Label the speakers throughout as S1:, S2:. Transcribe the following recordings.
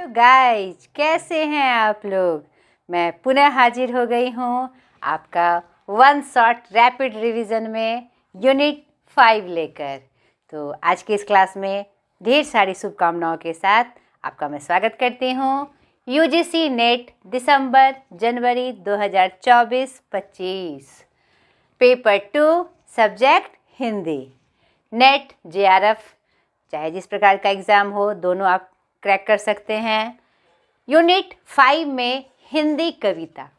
S1: Guys, कैसे हैं आप लोग। मैं पुनः हाजिर हो गई हूँ आपका वन शॉट रैपिड रिवीजन में यूनिट 5 लेकर। तो आज की इस क्लास में ढेर सारी शुभकामनाओं के साथ आपका मैं स्वागत करती हूँ। यूजीसी नेट दिसंबर जनवरी 2024-25 paper 2 subject Hindi. Net JRF चाहे जिस प्रकार का एग्ज़ाम हो, दोनों आप क्रैक कर सकते हैं। यूनिट 5 में हिंदी कविता,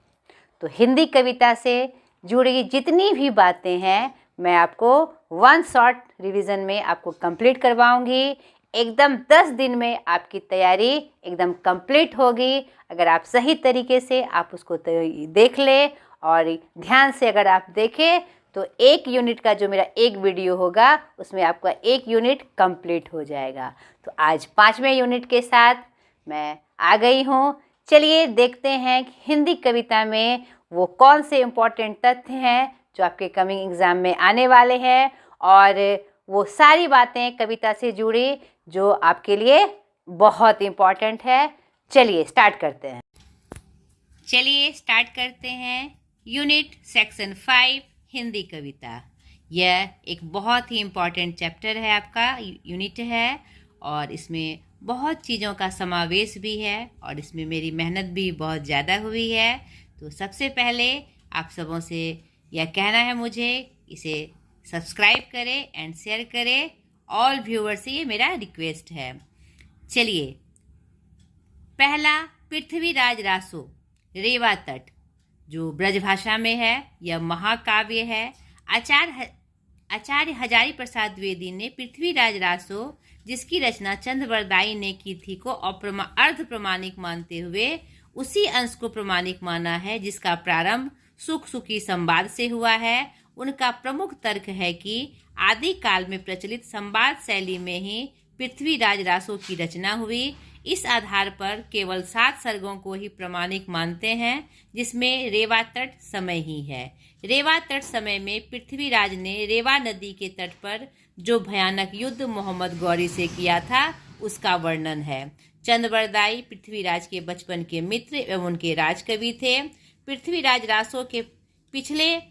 S1: तो हिंदी कविता से जुड़ी जितनी भी बातें हैं मैं आपको वन शॉट रिवीजन में आपको कंप्लीट करवाऊंगी। एकदम 10 दिन में आपकी तैयारी एकदम कंप्लीट होगी अगर आप सही तरीके से आप उसको देख ले और ध्यान से अगर आप देखें तो एक यूनिट का जो मेरा एक वीडियो होगा उसमें आपका एक यूनिट कंप्लीट हो जाएगा। तो आज 5वें यूनिट के साथ मैं आ गई हूँ। चलिए देखते हैं कि हिंदी कविता में वो कौन से इम्पोर्टेंट तथ्य हैं जो आपके कमिंग एग्ज़ाम में आने वाले हैं और वो सारी बातें कविता से जुड़ी जो आपके लिए बहुत इम्पोर्टेंट है। चलिए स्टार्ट करते हैं यूनिट सेक्शन 5 हिंदी कविता। यह एक बहुत ही इम्पॉर्टेंट चैप्टर है, आपका यूनिट है और इसमें बहुत चीज़ों का समावेश भी है और इसमें मेरी मेहनत भी बहुत ज़्यादा हुई है। तो सबसे पहले आप सबों से यह कहना है मुझे, इसे सब्सक्राइब करें एंड शेयर करें। ऑल व्यूअर्स से ये मेरा रिक्वेस्ट है। चलिए, पहला पृथ्वीराज रासो रेवा तट, जो ब्रजभाषा में है, यह महाकाव्य है। आचार्य हजारी प्रसाद द्विवेदी ने पृथ्वीराज रासो, जिसकी रचना चंद्रबरदाई ने की थी, को अर्ध प्रमाणिक मानते हुए उसी अंश को प्रमाणिक माना है जिसका प्रारंभ सुख सुखी संवाद से हुआ है। उनका प्रमुख तर्क है कि आदि काल में प्रचलित संवाद शैली में ही पृथ्वीराज रासो की रचना हुई। इस आधार पर केवल 7 सर्गों को ही प्रमाणिक मानते हैं, जिसमें रेवा तट समय ही है। रेवा तट समय में पृथ्वीराज ने रेवा नदी के तट पर जो भयानक युद्ध मोहम्मद गौरी से किया था उसका वर्णन है। चंद्रबरदाई पृथ्वीराज के बचपन के मित्र एवं उनके राजकवि थे। पृथ्वीराज रासो के पिछले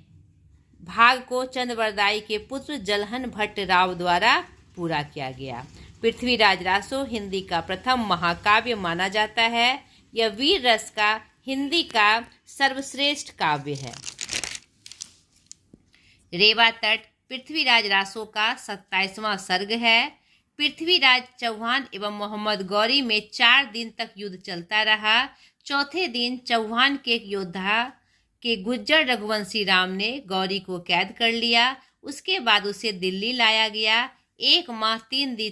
S1: भाग को चंद्रबरदाई के पुत्र जलहन भट्ट राव द्वारा पूरा किया गया। पृथ्वीराज रासो हिंदी का प्रथम महाकाव्य माना जाता है। यह वीर रस का हिंदी का सर्वश्रेष्ठ काव्य है। रेवा तट पृथ्वीराज रासो का 27वां सर्ग है। पृथ्वीराज चौहान एवं मोहम्मद गौरी में 4 दिन तक युद्ध चलता रहा। चौथे दिन चौहान के योद्धा के गुज्जर रघुवंशी राम ने गौरी को कैद कर लिया। उसके बाद उसे दिल्ली लाया गया। 1 माह 3 दिन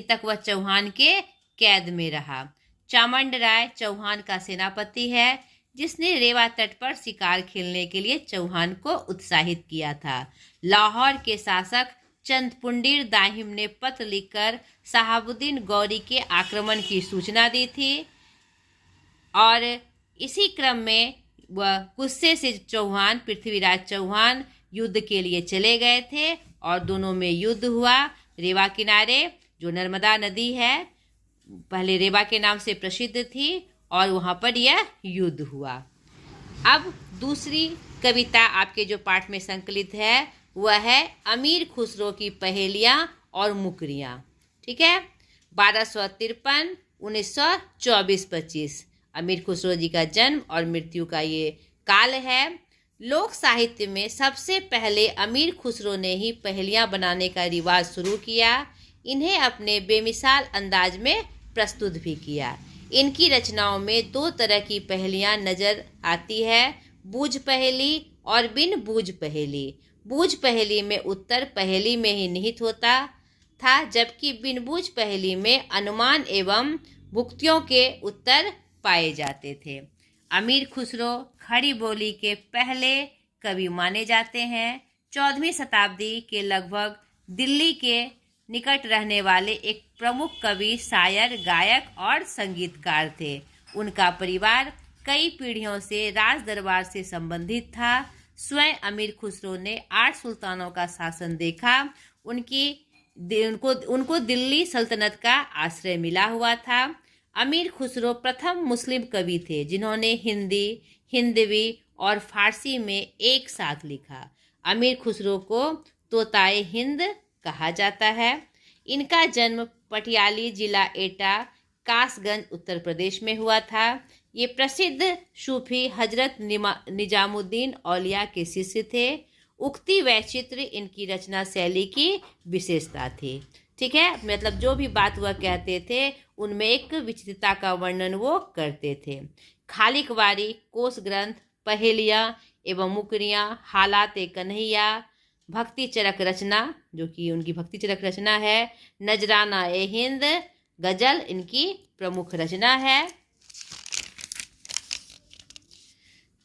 S1: तक वह चौहान के कैद में रहा। चामंड राय चौहान का सेनापति है, जिसने रेवा तट पर शिकार खेलने के लिए चौहान को उत्साहित किया था। लाहौर के शासक चंदपुंडीर दाहिम ने पत्र लिखकर शहाबुद्दीन गौरी के आक्रमण की सूचना दी थी और इसी क्रम में वह गुस्से से पृथ्वीराज चौहान युद्ध के लिए चले गए थे और दोनों में युद्ध हुआ। रेवा किनारे जो नर्मदा नदी है, पहले रेवा के नाम से प्रसिद्ध थी और वहाँ पर यह युद्ध हुआ। अब दूसरी कविता आपके जो पाठ में संकलित है वह है अमीर खुसरो की पहेलियाँ और मुकरियाँ। ठीक है, 1253 1924-25 अमीर खुसरो जी का जन्म और मृत्यु का ये काल है। लोक साहित्य में सबसे पहले अमीर खुसरो ने ही पहेलियाँ बनाने का रिवाज शुरू किया। इन्हें अपने बेमिसाल अंदाज में प्रस्तुत भी किया। इनकी रचनाओं में 2 तरह की पहेलियाँ नजर आती है, बूझ पहेली और बिन बूझ पहेली। बूझ पहेली में उत्तर पहेली में ही निहित होता था, जबकि बिन बूझ पहेली में अनुमान एवं भुक्तियों के उत्तर पाए जाते थे। अमीर खुसरो खड़ी बोली के पहले कवि माने जाते हैं। 14वीं शताब्दी के लगभग दिल्ली के निकट रहने वाले एक प्रमुख कवि, शायर, गायक और संगीतकार थे। उनका परिवार कई पीढ़ियों से राज दरबार से संबंधित था। स्वयं अमीर खुसरो ने 8 सुल्तानों का शासन देखा। उनकी उनको उनको दिल्ली सल्तनत का आश्रय मिला हुआ था। अमीर खुसरो प्रथम मुस्लिम कवि थे जिन्होंने हिंदी, हिंदवी और फारसी में एक साथ लिखा। अमीर खुसरो को तोताए हिंद कहा जाता है। इनका जन्म पटियाली जिला एटा, कासगंज, उत्तर प्रदेश में हुआ था। ये प्रसिद्ध सूफी हजरत निजामुद्दीन औलिया के शिष्य थे। उक्ति वैचित्र इनकी रचना शैली की विशेषता थी। ठीक है, मतलब जो भी बात वह कहते थे उनमें एक विचित्रता का वर्णन वो करते थे। खालिकवारी, कोश ग्रंथ, पहेलियाँ एवं मुकरियाँ, हालात कन्हैया, भक्ति चरक रचना जो कि उनकी भक्ति चरक रचना है, नजराना ए हिंद, गजल इनकी प्रमुख रचना है।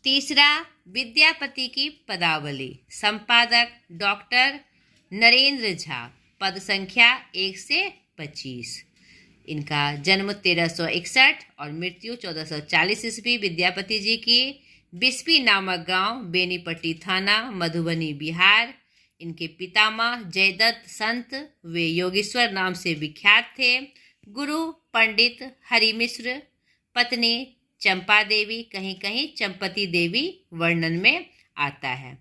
S1: तीसरा, विद्यापति की पदावली। संपादक डॉक्टर नरेंद्र झा। पद संख्या 1 से 25। इनका जन्म 1361 और मृत्यु 1440 ईस्वी विद्यापति जी की। बिस्पी नामक गांव, बेनीपट्टी थाना, मधुबनी, बिहार। इनके पितामह जयदत्त संत, वे योगेश्वर नाम से विख्यात थे। गुरु पंडित हरि मिश्र। पत्नी चंपा देवी, कहीं कहीं चंपती देवी वर्णन में आता है।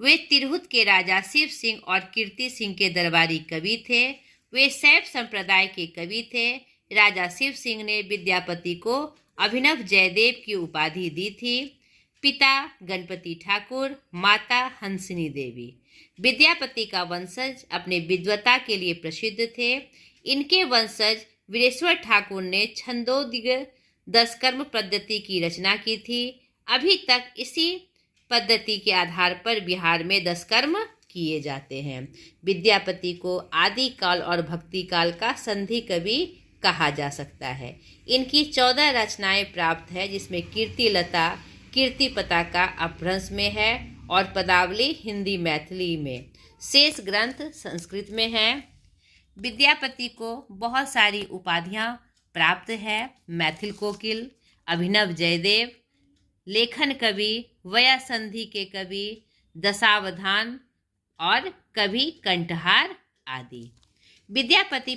S1: वे तिरहुत के राजा शिव सिंह और कीर्ति सिंह के दरबारी कवि थे। वे शैव संप्रदाय के कवि थे। राजा शिव सिंह ने विद्यापति को अभिनव जयदेव की उपाधि दी थी। पिता गणपति ठाकुर, माता हंसिनी देवी। विद्यापति का वंशज अपने विद्वता के लिए प्रसिद्ध थे। इनके वंशज वीरेश्वर ठाकुर ने छंदोदिग दशकर्म पद्धति की रचना की थी। अभी तक इसी पद्धति के आधार पर बिहार में दशकर्म किए जाते हैं। विद्यापति को आदि काल और भक्ति काल का संधि कवि कहा जा सकता है। इनकी 14 रचनाएं प्राप्त है, जिसमें कीर्ति लता, कीर्ति पताका अपभ्रंश में है और पदावली हिंदी मैथिली में। शेष ग्रंथ संस्कृत में है। विद्यापति को बहुत सारी उपाधियां प्राप्त है। मैथिल कोकिल, अभिनव जयदेव, लेखन कवि, वया संधि के कवि, दशावधान और कवि कंठहार आदि। विद्यापति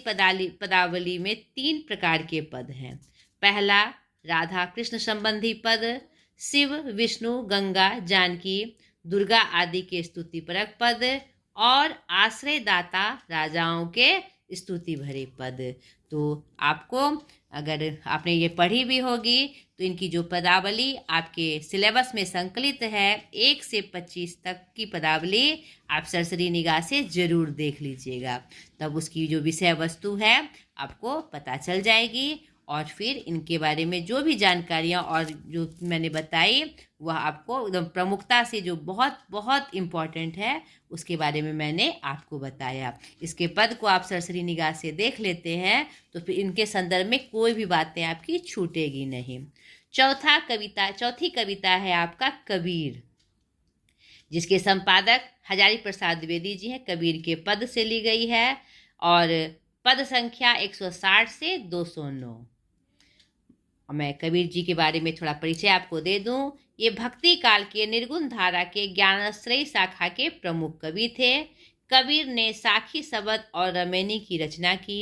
S1: पदावली में 3 प्रकार के पद हैं। पहला, राधा कृष्ण संबंधी पद, शिव, विष्णु, गंगा, जानकी, दुर्गा आदि के स्तुतिपरक पद और आश्रयदाता राजाओं के स्तुति भरे पद। तो आपको, अगर आपने ये पढ़ी भी होगी, तो इनकी जो पदावली आपके सिलेबस में संकलित है 1 से 25 तक की पदावली आप सरसरी निगाह से ज़रूर देख लीजिएगा। तब उसकी जो विषय वस्तु है आपको पता चल जाएगी और फिर इनके बारे में जो भी जानकारियाँ और जो मैंने बताई वह आपको एकदम प्रमुखता से, जो बहुत बहुत इम्पॉर्टेंट है, उसके बारे में मैंने आपको बताया। इसके पद को आप सरसरी निगाह से देख लेते हैं तो फिर इनके संदर्भ में कोई भी बातें आपकी छूटेगी नहीं। चौथी कविता है आपका कबीर, जिसके संपादक हजारी प्रसाद द्विवेदी जी हैं। कबीर के पद से ली गई है और पद संख्या 160 से 209। मैं कबीर जी के बारे में थोड़ा परिचय आपको दे दूं। ये भक्ति काल के निर्गुण धारा के ज्ञानाश्रयी शाखा के प्रमुख कवि थे। कबीर ने साखी शबद और रमैनी की रचना की।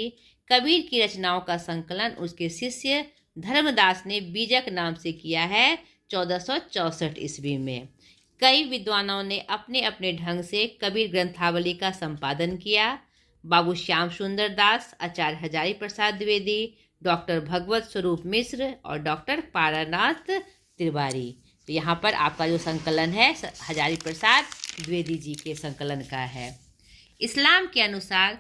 S1: कबीर की रचनाओं का संकलन उसके शिष्य धर्मदास ने बीजक नाम से किया है 1464 ईस्वी में। कई विद्वानों ने अपने अपने ढंग से कबीर ग्रंथावली का संपादन किया। बाबू श्याम सुंदर दास, आचार्य हजारी प्रसाद द्विवेदी, डॉक्टर भगवत स्वरूप मिश्र और डॉक्टर पारानाथ तिवारी। तो यहाँ पर आपका जो संकलन है हजारी प्रसाद द्विवेदी जी के संकलन का है। इस्लाम के अनुसार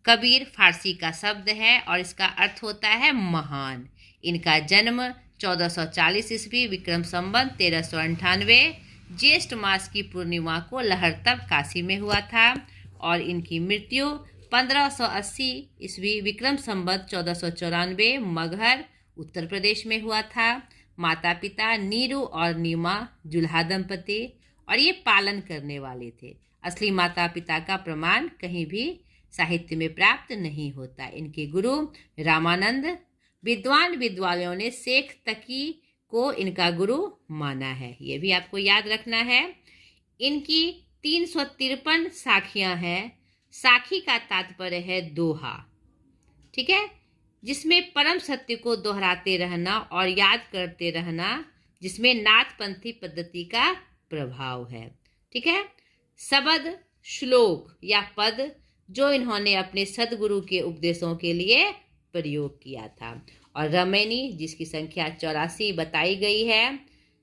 S1: कबीर फारसी का शब्द है और इसका अर्थ होता है महान। इनका जन्म 1440 ईस्वी विक्रम संवत 1398 ज्येष्ठ मास की पूर्णिमा को लहरतब काशी में हुआ था और इनकी मृत्यु 1580 ईस्वी विक्रम संवत 1494 मगहर उत्तर प्रदेश में हुआ था। माता पिता नीरू और नीमा जुल्हा दंपति और ये पालन करने वाले थे। असली माता पिता का प्रमाण कहीं भी साहित्य में प्राप्त नहीं होता। इनके गुरु रामानंद, विद्वान विद्वालयों ने शेख तकी को इनका गुरु माना है, ये भी आपको याद रखना है। इनकी 353 साखियां हैं। साखी का तात्पर्य है दोहा, ठीक है, जिसमें परम सत्य को दोहराते रहना और याद करते रहना, जिसमें नाथपंथी पद्धति का प्रभाव है, ठीक है। शब्द, श्लोक या पद जो इन्होंने अपने सदगुरु के उपदेशों के लिए प्रयोग किया था। और रमैनी, जिसकी संख्या 84 बताई गई है,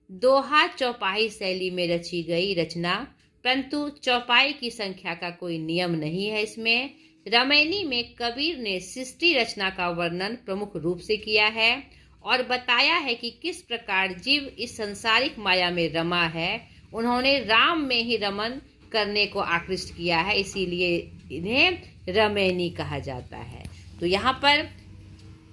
S1: दोहा चौपाई शैली में रची गई रचना, परंतु चौपाई की संख्या का कोई नियम नहीं है इसमें। रमैनी में कबीर ने सृष्टि रचना का वर्णन प्रमुख रूप से किया है और बताया है कि किस प्रकार जीव इस संसारिक माया में रमा है। उन्होंने राम में ही रमन करने को आकृष्ट किया है, इसीलिए इन्हें रमैनी कहा जाता है। तो यहाँ पर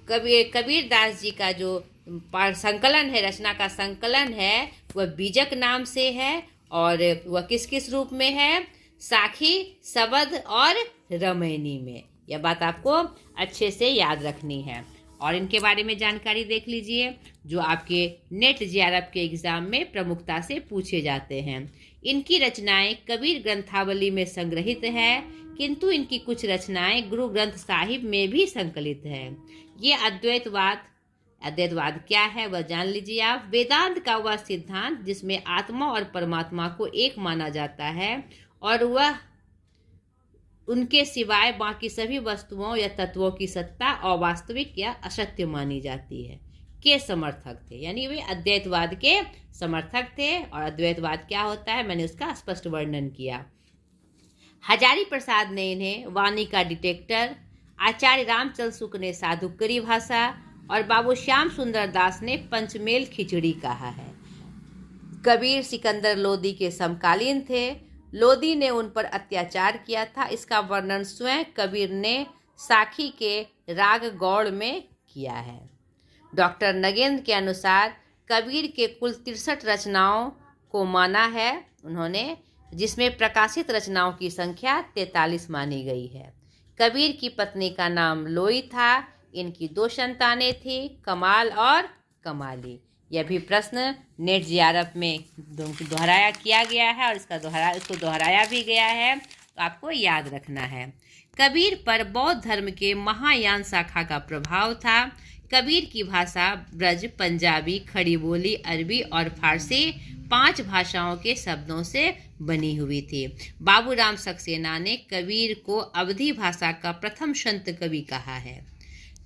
S1: कबीर दास जी का जो संकलन है, रचना का संकलन है, वह बीजक नाम से है और वह किस किस रूप में है? साखी, शब्द और रमैनी में। यह बात आपको अच्छे से याद रखनी है। और इनके बारे में जानकारी देख लीजिए जो आपके नेट जेआरएफ के एग्जाम में प्रमुखता से पूछे जाते हैं। इनकी रचनाएं कबीर ग्रंथावली में संग्रहित है, किंतु इनकी कुछ रचनाएं गुरु ग्रंथ साहिब में भी संकलित है। ये अद्वैतवाद क्या है वह जान लीजिए आप। वेदांत का वह सिद्धांत जिसमें आत्मा और परमात्मा को एक माना जाता है और वह उनके सिवाय बाकी सभी वस्तुओं या तत्वों की सत्ता अवास्तविक या असत्य मानी जाती है, के समर्थक थे। यानी वे अद्वैतवाद के समर्थक थे। और अद्वैतवाद क्या होता है मैंने उसका स्पष्ट वर्णन किया। हजारी प्रसाद ने इन्हें वाणी का डिटेक्टर, आचार्य रामचंद्र शुक्ल ने साधुकरी भाषा और बाबू श्याम सुंदर दास ने पंचमेल खिचड़ी कहा है। कबीर सिकंदर लोदी के समकालीन थे। लोदी ने उन पर अत्याचार किया था। इसका वर्णन स्वयं कबीर ने साखी के राग गौड़ में किया है। डॉक्टर नगेंद्र के अनुसार कबीर के कुल 63 रचनाओं को माना है उन्होंने, जिसमें प्रकाशित रचनाओं की संख्या 43 मानी गई है। कबीर की पत्नी का नाम लोई था। इनकी 2 संतानें थी, कमाल और कमाली। यह भी प्रश्न नेट जेआरएफ में दोहराया किया गया है और इसको दोहराया भी गया है, तो आपको याद रखना है। कबीर पर बौद्ध धर्म के महायान शाखा का प्रभाव था। कबीर की भाषा ब्रज, पंजाबी, खड़ी बोली, अरबी और फारसी 5 भाषाओं के शब्दों से बनी हुई थी। बाबूराम सक्सेना ने कबीर को अवधी भाषा का प्रथम संत कवि कहा है।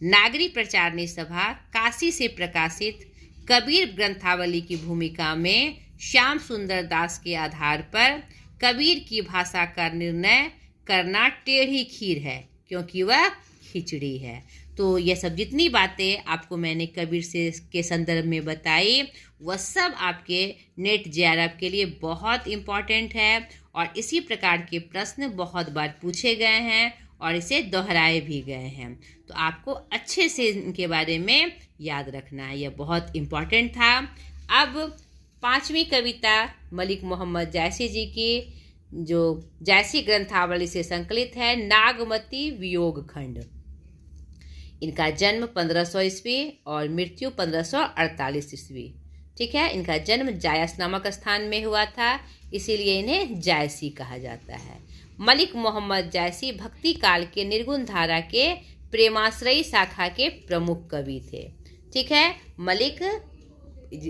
S1: नागरी प्रचारणी सभा काशी से प्रकाशित कबीर ग्रंथावली की भूमिका में श्याम सुंदर दास के आधार पर कबीर की भाषा का निर्णय करना टेढ़ी खीर है, क्योंकि वह खिचड़ी है। तो यह सब जितनी बातें आपको मैंने कबीर से के संदर्भ में बताई, वह सब आपके नेट जेआरएफ के लिए बहुत इम्पॉर्टेंट है और इसी प्रकार के प्रश्न बहुत बार पूछे गए हैं और इसे दोहराए भी गए हैं। तो आपको अच्छे से इनके बारे में याद रखना है, यह बहुत इम्पॉर्टेंट था। अब 5वीं कविता मलिक मोहम्मद जायसी जी की, जो जायसी ग्रंथावली से संकलित है, नागमती वियोग खंड। इनका जन्म 1500 ईस्वी और मृत्यु 1548 ईस्वी, ठीक है। इनका जन्म जायस नामक स्थान में हुआ था, इसीलिए इन्हें जायसी कहा जाता है। मलिक मोहम्मद जायसी भक्ति काल के निर्गुण धारा के प्रेमाश्रयी शाखा के प्रमुख कवि थे, ठीक है। मलिक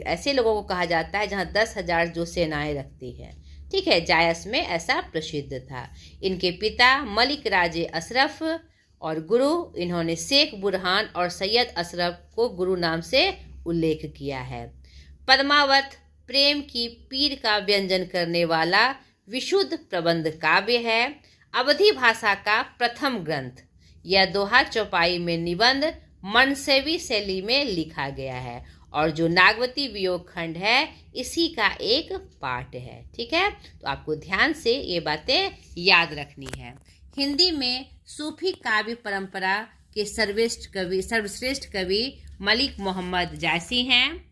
S1: ऐसे लोगों को कहा जाता है जहाँ 10,000 जो सेनाएं रखती है, ठीक है। जायस में ऐसा प्रसिद्ध था। इनके पिता मलिक राजे अशरफ और गुरु, इन्होंने शेख बुरहान और सैयद अशरफ को गुरु नाम से उल्लेख किया है। पद्मावत प्रेम की पीर का व्यंजन करने वाला विशुद्ध प्रबंध काव्य है। अवधी भाषा का प्रथम ग्रंथ। यह दोहा चौपाई में निबंध मनसेवी शैली में लिखा गया है और जो नागवती वियोग खंड है इसी का एक पार्ट है, ठीक है। तो आपको ध्यान से ये बातें याद रखनी है। हिंदी में सूफी काव्य परंपरा के सर्वश्रेष्ठ कवि मलिक मोहम्मद जायसी हैं।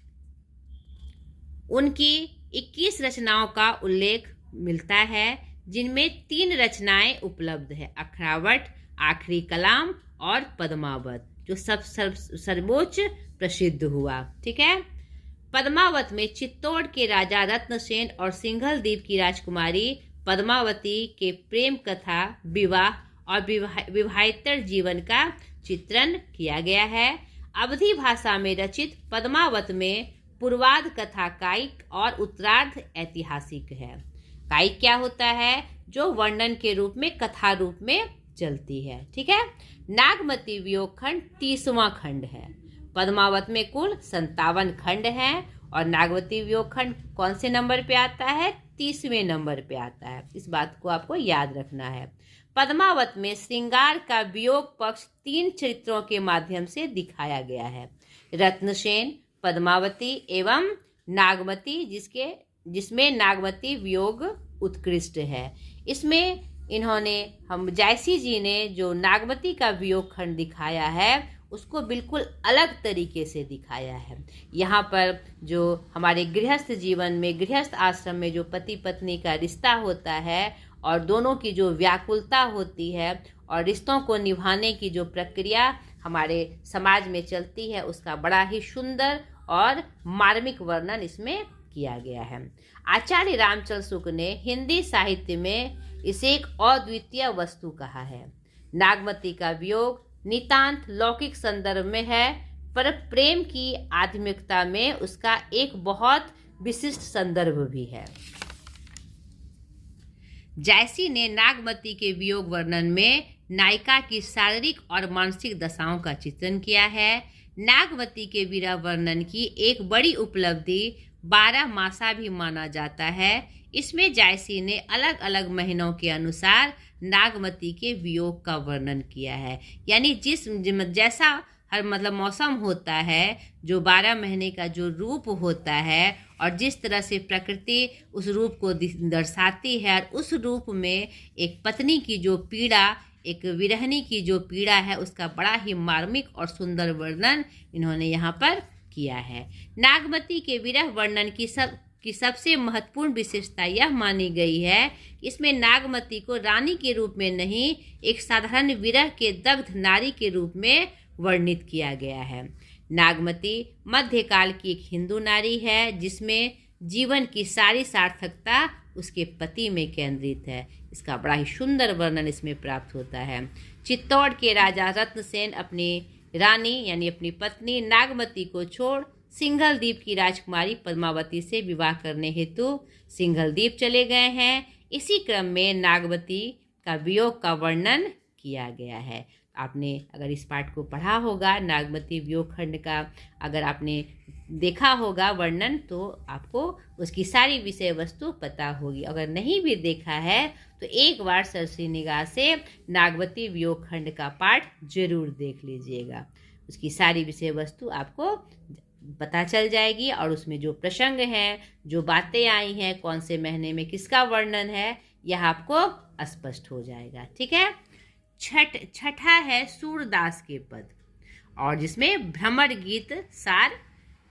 S1: उनकी 21 रचनाओं का उल्लेख मिलता है, जिनमें 3 रचनाएं उपलब्ध है, अखरावट, आखिरी कलाम और पद्मावत, जो सर्वोच्च प्रसिद्ध हुआ, ठीक है। पद्मावत में चित्तौड़ के राजा रत्नसेन और सिंघल द्वीप की राजकुमारी पद्मावती के प्रेम कथा, विवाह और विवाहेतर जीवन का चित्रण किया गया है। अवधी भाषा में रचित पद्मावत में पूर्वार्ध कथा कायिक और उत्तरार्ध ऐतिहासिक है। कायिक क्या होता है? जो वर्णन के रूप में कथा रूप में चलती है। ठीक है। नागमती वियोग खंड 30वां खंड है। पद्मावत में कुल 57 खंड हैं और नागमती वियोग खंड कौन से नंबर पे आता है? 30वें नंबर पे आता है। इस बात को आपको याद रखना है। पद्मावत में श्रृंगार का वियोग पक्ष 3 चरित्रों के माध्यम से दिखाया गया है, रत्नसेन, पद्मावती एवं नागमती, जिसमें नागमती वियोग उत्कृष्ट है। इसमें हम जायसी जी ने जो नागमती का वियोग खंड दिखाया है उसको बिल्कुल अलग तरीके से दिखाया है। यहाँ पर जो हमारे गृहस्थ जीवन में, गृहस्थ आश्रम में जो पति पत्नी का रिश्ता होता है और दोनों की जो व्याकुलता होती है और रिश्तों को निभाने की जो प्रक्रिया हमारे समाज में चलती है, उसका बड़ा ही सुंदर और मार्मिक वर्णन इसमें किया गया है। आचार्य रामचंद्र शुक्ल ने हिंदी साहित्य में इसे एक अद्वितीय वस्तु कहा है। नागमती का वियोग नितांत लौकिक संदर्भ में है, पर प्रेम की आध्यात्मिकता में उसका एक बहुत विशिष्ट संदर्भ भी है। जायसी ने नागमती के वियोग वर्णन में नायिका की शारीरिक और मानसिक दशाओं का चित्रण किया है। नागमती के विरह वर्णन की एक बड़ी उपलब्धि 12 मासा भी माना जाता है। इसमें जायसी ने अलग अलग महीनों के अनुसार नागमती के वियोग का वर्णन किया है। यानी जैसा हर मौसम होता है, जो 12 महीने का जो रूप होता है और जिस तरह से प्रकृति उस रूप को दर्शाती है, और उस रूप में एक पत्नी की जो पीड़ा, एक विरहनी की जो पीड़ा है, उसका बड़ा ही मार्मिक और सुंदर वर्णन इन्होंने यहाँ पर किया है। नागमती के विरह वर्णन की सबसे महत्वपूर्ण विशेषता यह मानी गई है कि इसमें नागमती को रानी के रूप में नहीं, एक साधारण विरह के दग्ध नारी के रूप में वर्णित किया गया है। नागमती मध्यकाल की एक हिंदू नारी है, जिसमें जीवन की सारी सार्थकता उसके पति में केंद्रित है। इसका बड़ा ही सुंदर वर्णन इसमें प्राप्त होता है। चित्तौड़ के राजा रत्नसेन अपनी रानी यानी अपनी पत्नी नागमती को छोड़ सिंघल द्वीप की राजकुमारी पद्मावती से विवाह करने हेतु सिंघल द्वीप चले गए हैं। इसी क्रम में नागमती का वियोग का वर्णन किया गया है। आपने अगर इस पाठ को पढ़ा होगा, नागमती वियोग खंड का अगर आपने देखा होगा वर्णन, तो आपको उसकी सारी विषय वस्तु पता होगी। अगर नहीं भी देखा है तो एक बार सरसरी निगाह से नागमती वियोग खंड का पाठ जरूर देख लीजिएगा। उसकी सारी विषय वस्तु आपको पता चल जाएगी और उसमें जो प्रसंग हैं, जो बातें आई हैं, कौन से महीने में किसका वर्णन है, यह आपको स्पष्ट हो जाएगा। ठीक है। छठा है सूरदास के पद, और जिसमें भ्रमर गीत सार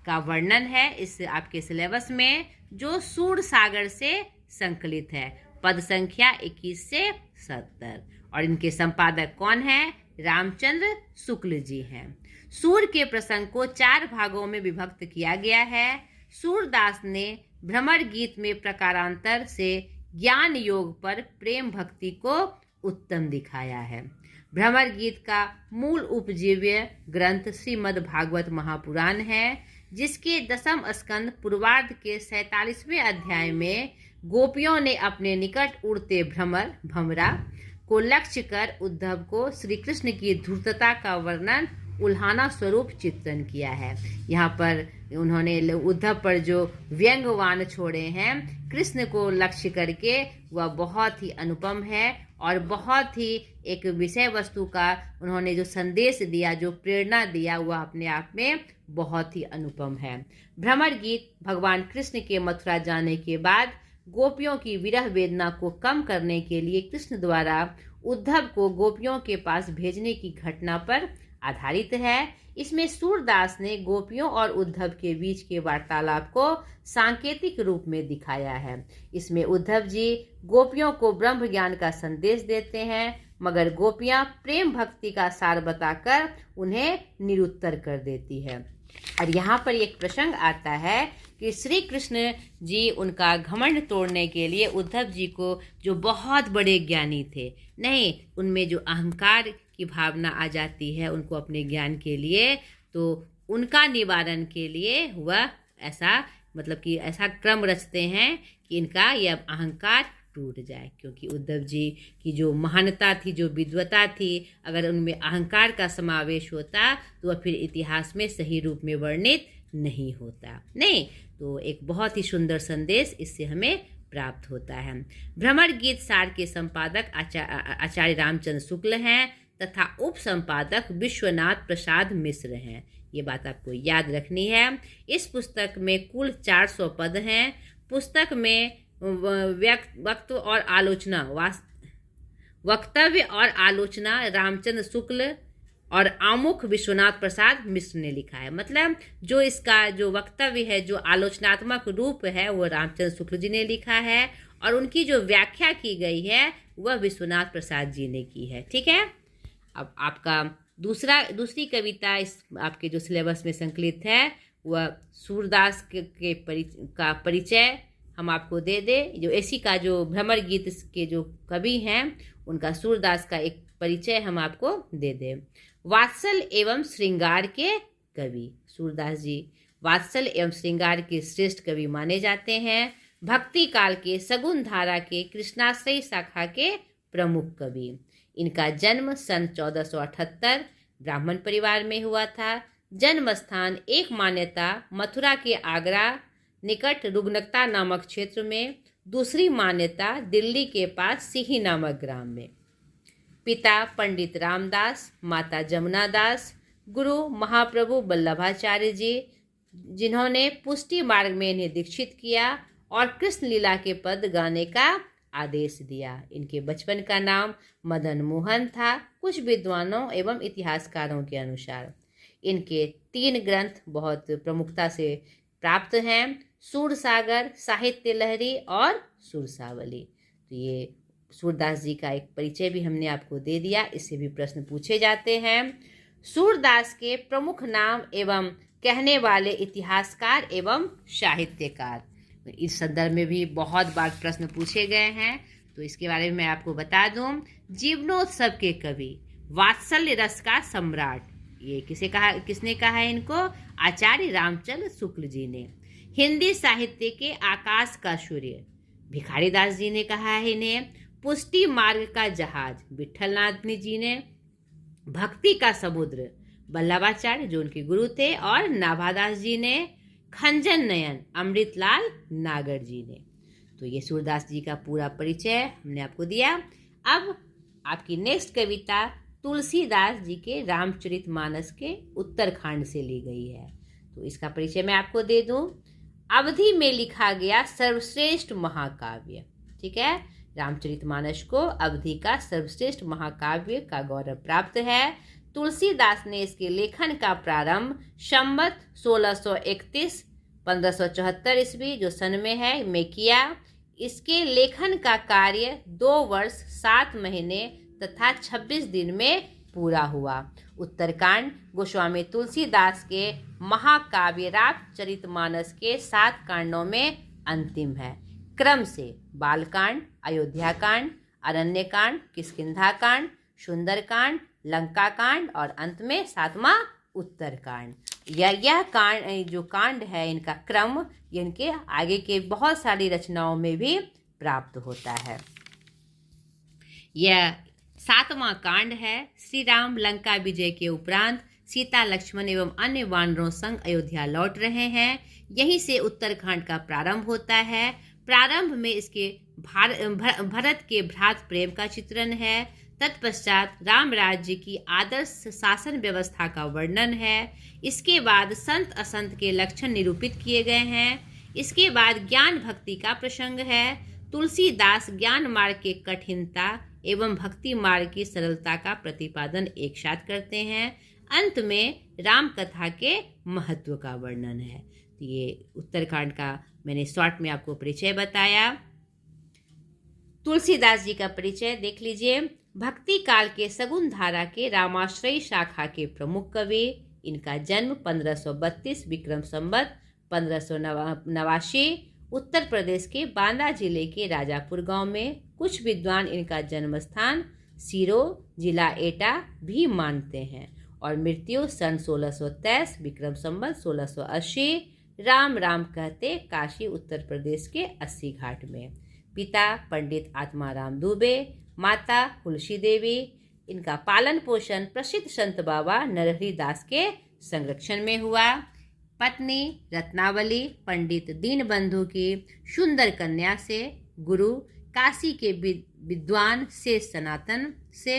S1: का वर्णन है इस आपके सिलेबस में, जो सूर सागर से संकलित है। पद संख्या 21 से 70 और इनके संपादक कौन है? रामचंद्र शुक्ल जी हैं। सूर के प्रसंग को 4 भागों में विभक्त किया गया है। सूरदास ने भ्रमर गीत में प्रकारांतर से ज्ञान योग पर प्रेम भक्ति को उत्तम दिखाया है। भ्रमर गीत का मूल उपजीव्य ग्रंथ श्रीमद् भागवत महापुराण है, जिसके 10वें स्कंद पूर्वार्ध के 47वें अध्याय में गोपियों ने अपने निकट उड़ते भ्रमरा को लक्ष्य कर उद्धव को श्री कृष्ण की धूर्तता का वर्णन उल्हाना स्वरूप चित्रण किया है। यहाँ पर उन्होंने उद्धव पर जो व्यंग्यवान छोड़े हैं कृष्ण को लक्ष्य करके, वह बहुत ही अनुपम है और बहुत ही एक विषय वस्तु का उन्होंने जो संदेश दिया, जो प्रेरणा दिया, वह अपने आप में बहुत ही अनुपम है। भ्रमर गीत भगवान कृष्ण के मथुरा जाने के बाद गोपियों की विरह वेदना को कम करने के लिए कृष्ण द्वारा उद्धव को गोपियों के पास भेजने की घटना पर आधारित है। इसमें सूरदास ने गोपियों और उद्धव के बीच के वार्तालाप को सांकेतिक रूप में दिखाया है। इसमें उद्धव जी गोपियों को ब्रह्म ज्ञान का संदेश देते हैं, मगर गोपियां प्रेम भक्ति का सार बताकर उन्हें निरुत्तर कर देती है। और यहाँ पर एक प्रसंग आता है कि श्री कृष्ण जी उनका घमंड तोड़ने के लिए उद्धव जी को, जो बहुत बड़े ज्ञानी थे, नहीं, उनमें जो अहंकार की भावना आ जाती है उनको अपने ज्ञान के लिए, तो उनका निवारण के लिए वह ऐसा मतलब कि ऐसा क्रम रचते हैं कि इनका यह अहंकार टूट जाए। क्योंकि उद्धव जी की जो महानता थी, जो विद्वता थी, अगर उनमें अहंकार का समावेश होता तो वह फिर इतिहास में सही रूप में वर्णित नहीं होता। नहीं, तो एक बहुत ही सुंदर संदेश इससे हमें प्राप्त होता है। भ्रमर गीत सार के संपादक आचार्य रामचंद्र शुक्ल हैं तथा उप संपादक विश्वनाथ प्रसाद मिश्र हैं। ये बात आपको याद रखनी है। इस पुस्तक में कुल 400 पद हैं। पुस्तक में वक्तव्य और आलोचना रामचंद्र शुक्ल और आमुख विश्वनाथ प्रसाद मिश्र ने लिखा है। मतलब जो इसका जो वक्तव्य है, जो आलोचनात्मक रूप है, वो रामचंद्र शुक्ल जी ने लिखा है और उनकी जो व्याख्या की गई है वह विश्वनाथ प्रसाद जी ने की है। ठीक है। अब आपका दूसरी कविता इस आपके जो सिलेबस में संकलित है वह सूरदास का परिचय हम आपको दे दे। जो ऐसी का जो भ्रमर गीत के जो कवि हैं उनका सूरदास का एक परिचय हम आपको दे दे। वात्सल एवं श्रृंगार के कवि सूरदास जी वात्सल एवं श्रृंगार के श्रेष्ठ कवि माने जाते हैं। भक्ति काल के सगुन धारा के कृष्णाश्रयी शाखा के प्रमुख कवि। इनका जन्म सन 1478 ब्राह्मण परिवार में हुआ था। जन्म स्थान एक मान्यता मथुरा के आगरा निकट रुग्नकता नामक क्षेत्र में, दूसरी मान्यता दिल्ली के पास सिही नामक ग्राम में। पिता पंडित रामदास, माता जमुना दास, गुरु महाप्रभु वल्लभाचार्य जी, जिन्होंने पुष्टि मार्ग में इन्हें दीक्षित किया और कृष्ण लीला के पद गाने का आदेश दिया। इनके बचपन का नाम मदन मोहन था। कुछ विद्वानों एवं इतिहासकारों के अनुसार इनके 3 ग्रंथ बहुत प्रमुखता से प्राप्त हैं, सूरसागर, साहित्य लहरी और सुरसावली। तो ये सूरदास जी का एक परिचय भी हमने आपको दे दिया। इससे भी प्रश्न पूछे जाते हैं। सूरदास के प्रमुख नाम एवं कहने वाले इतिहासकार एवं साहित्यकार, इस संदर्भ में भी बहुत बार प्रश्न पूछे गए हैं, तो इसके बारे में मैं आपको बता दूं। जीवनोत्सव के कवि, वात्सल्य रस का सम्राट, ये किसने कहा है इनको? आचार्य रामचंद्र शुक्ल जी ने। हिंदी साहित्य के आकाश का सूर्य, भिखारी दास जी ने कहा है इन्हें। पुष्टि मार्ग का जहाज, विठलनाथ जी ने। भक्ति का समुद्र, वल्लभाचार्य जो उनके गुरु थे, और नाभादास जी ने। खंजन नयन, अमृतलाल नागर जी ने। तो ये सूरदास जी का पूरा परिचय हमने आपको दिया। अब आपकी नेक्स्ट कविता तुलसीदास जी के रामचरितमानस के उत्तरखंड से ली गई है। तो इसका परिचय मैं आपको दे दूं। अवधि में लिखा गया सर्वश्रेष्ठ महाकाव्य। ठीक है, रामचरितमानस को अवधि का सर्वश्रेष्ठ महाकाव्य का गौरव प्राप्त है। तुलसीदास ने इसके लेखन का प्रारंभ संवत 1631 1574 ईस्वी जो सन में है में किया। इसके लेखन का कार्य 2 वर्ष 7 महीने तथा 26 दिन में पूरा हुआ। उत्तरकांड गोस्वामी तुलसीदास के महाकाव्य रामचरितमानस के 7 कांडों में अंतिम है। क्रम से बालकांड, अयोध्याकांड, अरण्यकांड, किष्किंधाकांड, सुंदरकांड, लंकाकांड और अंत में 7वां उत्तरकांड। यह कांड जो कांड है इनका क्रम इनके आगे के बहुत सारी रचनाओं में भी प्राप्त होता है। यह 7वां कांड है। श्री राम लंका विजय के उपरांत सीता, लक्ष्मण एवं अन्य वानरों संग अयोध्या लौट रहे हैं। यहीं से उत्तरकांड का प्रारंभ होता है। प्रारंभ में इसके भरत के भ्रात प्रेम का चित्रण है। तत्पश्चात राम राज्य की आदर्श शासन व्यवस्था का वर्णन है। इसके बाद संत असंत के लक्षण निरूपित किए गए हैं। इसके बाद ज्ञान भक्ति का प्रसंग है। तुलसीदास ज्ञान मार्ग के कठिनता एवं भक्ति मार्ग की सरलता का प्रतिपादन एक साथ करते हैं। अंत में राम कथा के महत्व का वर्णन है। तो ये उत्तरकांड का मैंने शॉर्ट में आपको परिचय बताया। तुलसीदास जी का परिचय देख लीजिए। भक्ति काल के सगुन धारा के रामाश्रयी शाखा के प्रमुख कवि। इनका जन्म 1532 विक्रम संवत 1589 उत्तर प्रदेश के बांदा जिले के राजापुर गांव में। कुछ विद्वान इनका जन्म स्थान सिरो जिला एटा भी मानते हैं और मृत्यु सन 1623 विक्रम संवत 1680 राम राम कहते काशी उत्तर प्रदेश के 80 घाट में। पिता पंडित आत्माराम दुबे, माता तुलसी देवी। इनका पालन पोषण प्रसिद्ध संत बाबा नरहरि दास के संरक्षण में हुआ। पत्नी रत्नावली पंडित दीनबंधु की सुंदर कन्या से, गुरु काशी के विद्वान से सनातन से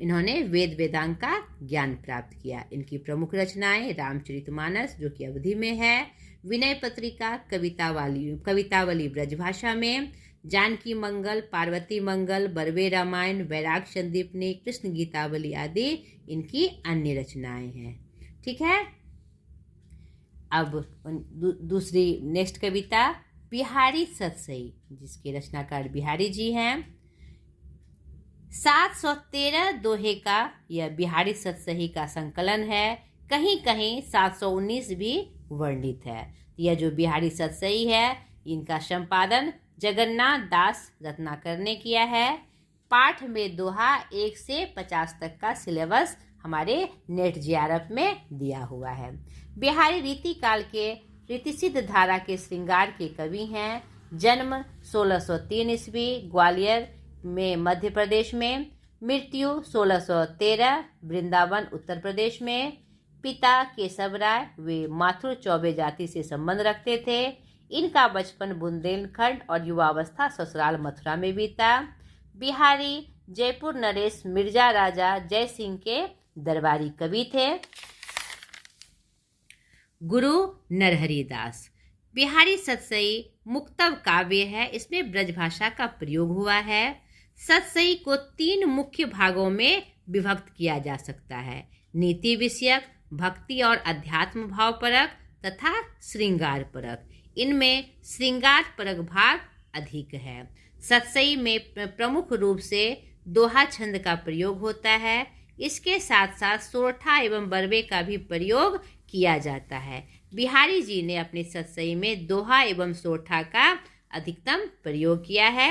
S1: इन्होंने वेद वेदांग का ज्ञान प्राप्त किया। इनकी प्रमुख रचनाएं रामचरितमानस जो कि अवधि में है, विनय पत्रिका, कवितावली ब्रजभाषा में, जानकी मंगल, पार्वती मंगल, बरवे रामायण, वैराग संदीपनी, कृष्ण गीतावली आदि इनकी अन्य रचनाएं हैं। ठीक है। अब दूसरी नेक्स्ट कविता बिहारी सतसई, जिसके रचनाकार बिहारी जी हैं। 713 दोहे का यह बिहारी सतसई का संकलन है। कहीं कहीं 719 भी वर्णित है। यह जो बिहारी सतसई है इनका संपादन जगन्नाथ दास रत्नाकर ने किया है। पाठ में दोहा 1 से 50 तक का सिलेबस हमारे नेट जेआरएफ में दिया हुआ है। बिहारी रीति काल के रीतिसिद्ध धारा के श्रृंगार के कवि हैं। जन्म 1603 ईस्वी ग्वालियर में मध्य प्रदेश में। मृत्यु 1613 वृंदावन उत्तर प्रदेश में। पिता केशव राय, वे माथुर चौबे जाति से संबंध रखते थे। इनका बचपन बुंदेलखंड और युवावस्था ससुराल मथुरा में बीता। बिहारी जयपुर नरेश मिर्जा राजा जय सिंह के दरबारी कवि थे। गुरु नरहरि दास। बिहारी सतसई मुक्तव काव्य है। इसमें ब्रजभाषा का प्रयोग हुआ है। सतसई को 3 मुख्य भागों में विभक्त किया जा सकता है: नीति विषयक, भक्ति और अध्यात्म भाव परक तथा श्रृंगार परक। इनमें श्रृंगार परक भाग अधिक है। सतसई में प्रमुख रूप से दोहा छंद का प्रयोग होता है। इसके साथ साथ सोरठा एवं बरवे का भी प्रयोग किया जाता है। बिहारी जी ने अपने सतसई में दोहा एवं सोरठा का अधिकतम प्रयोग किया है।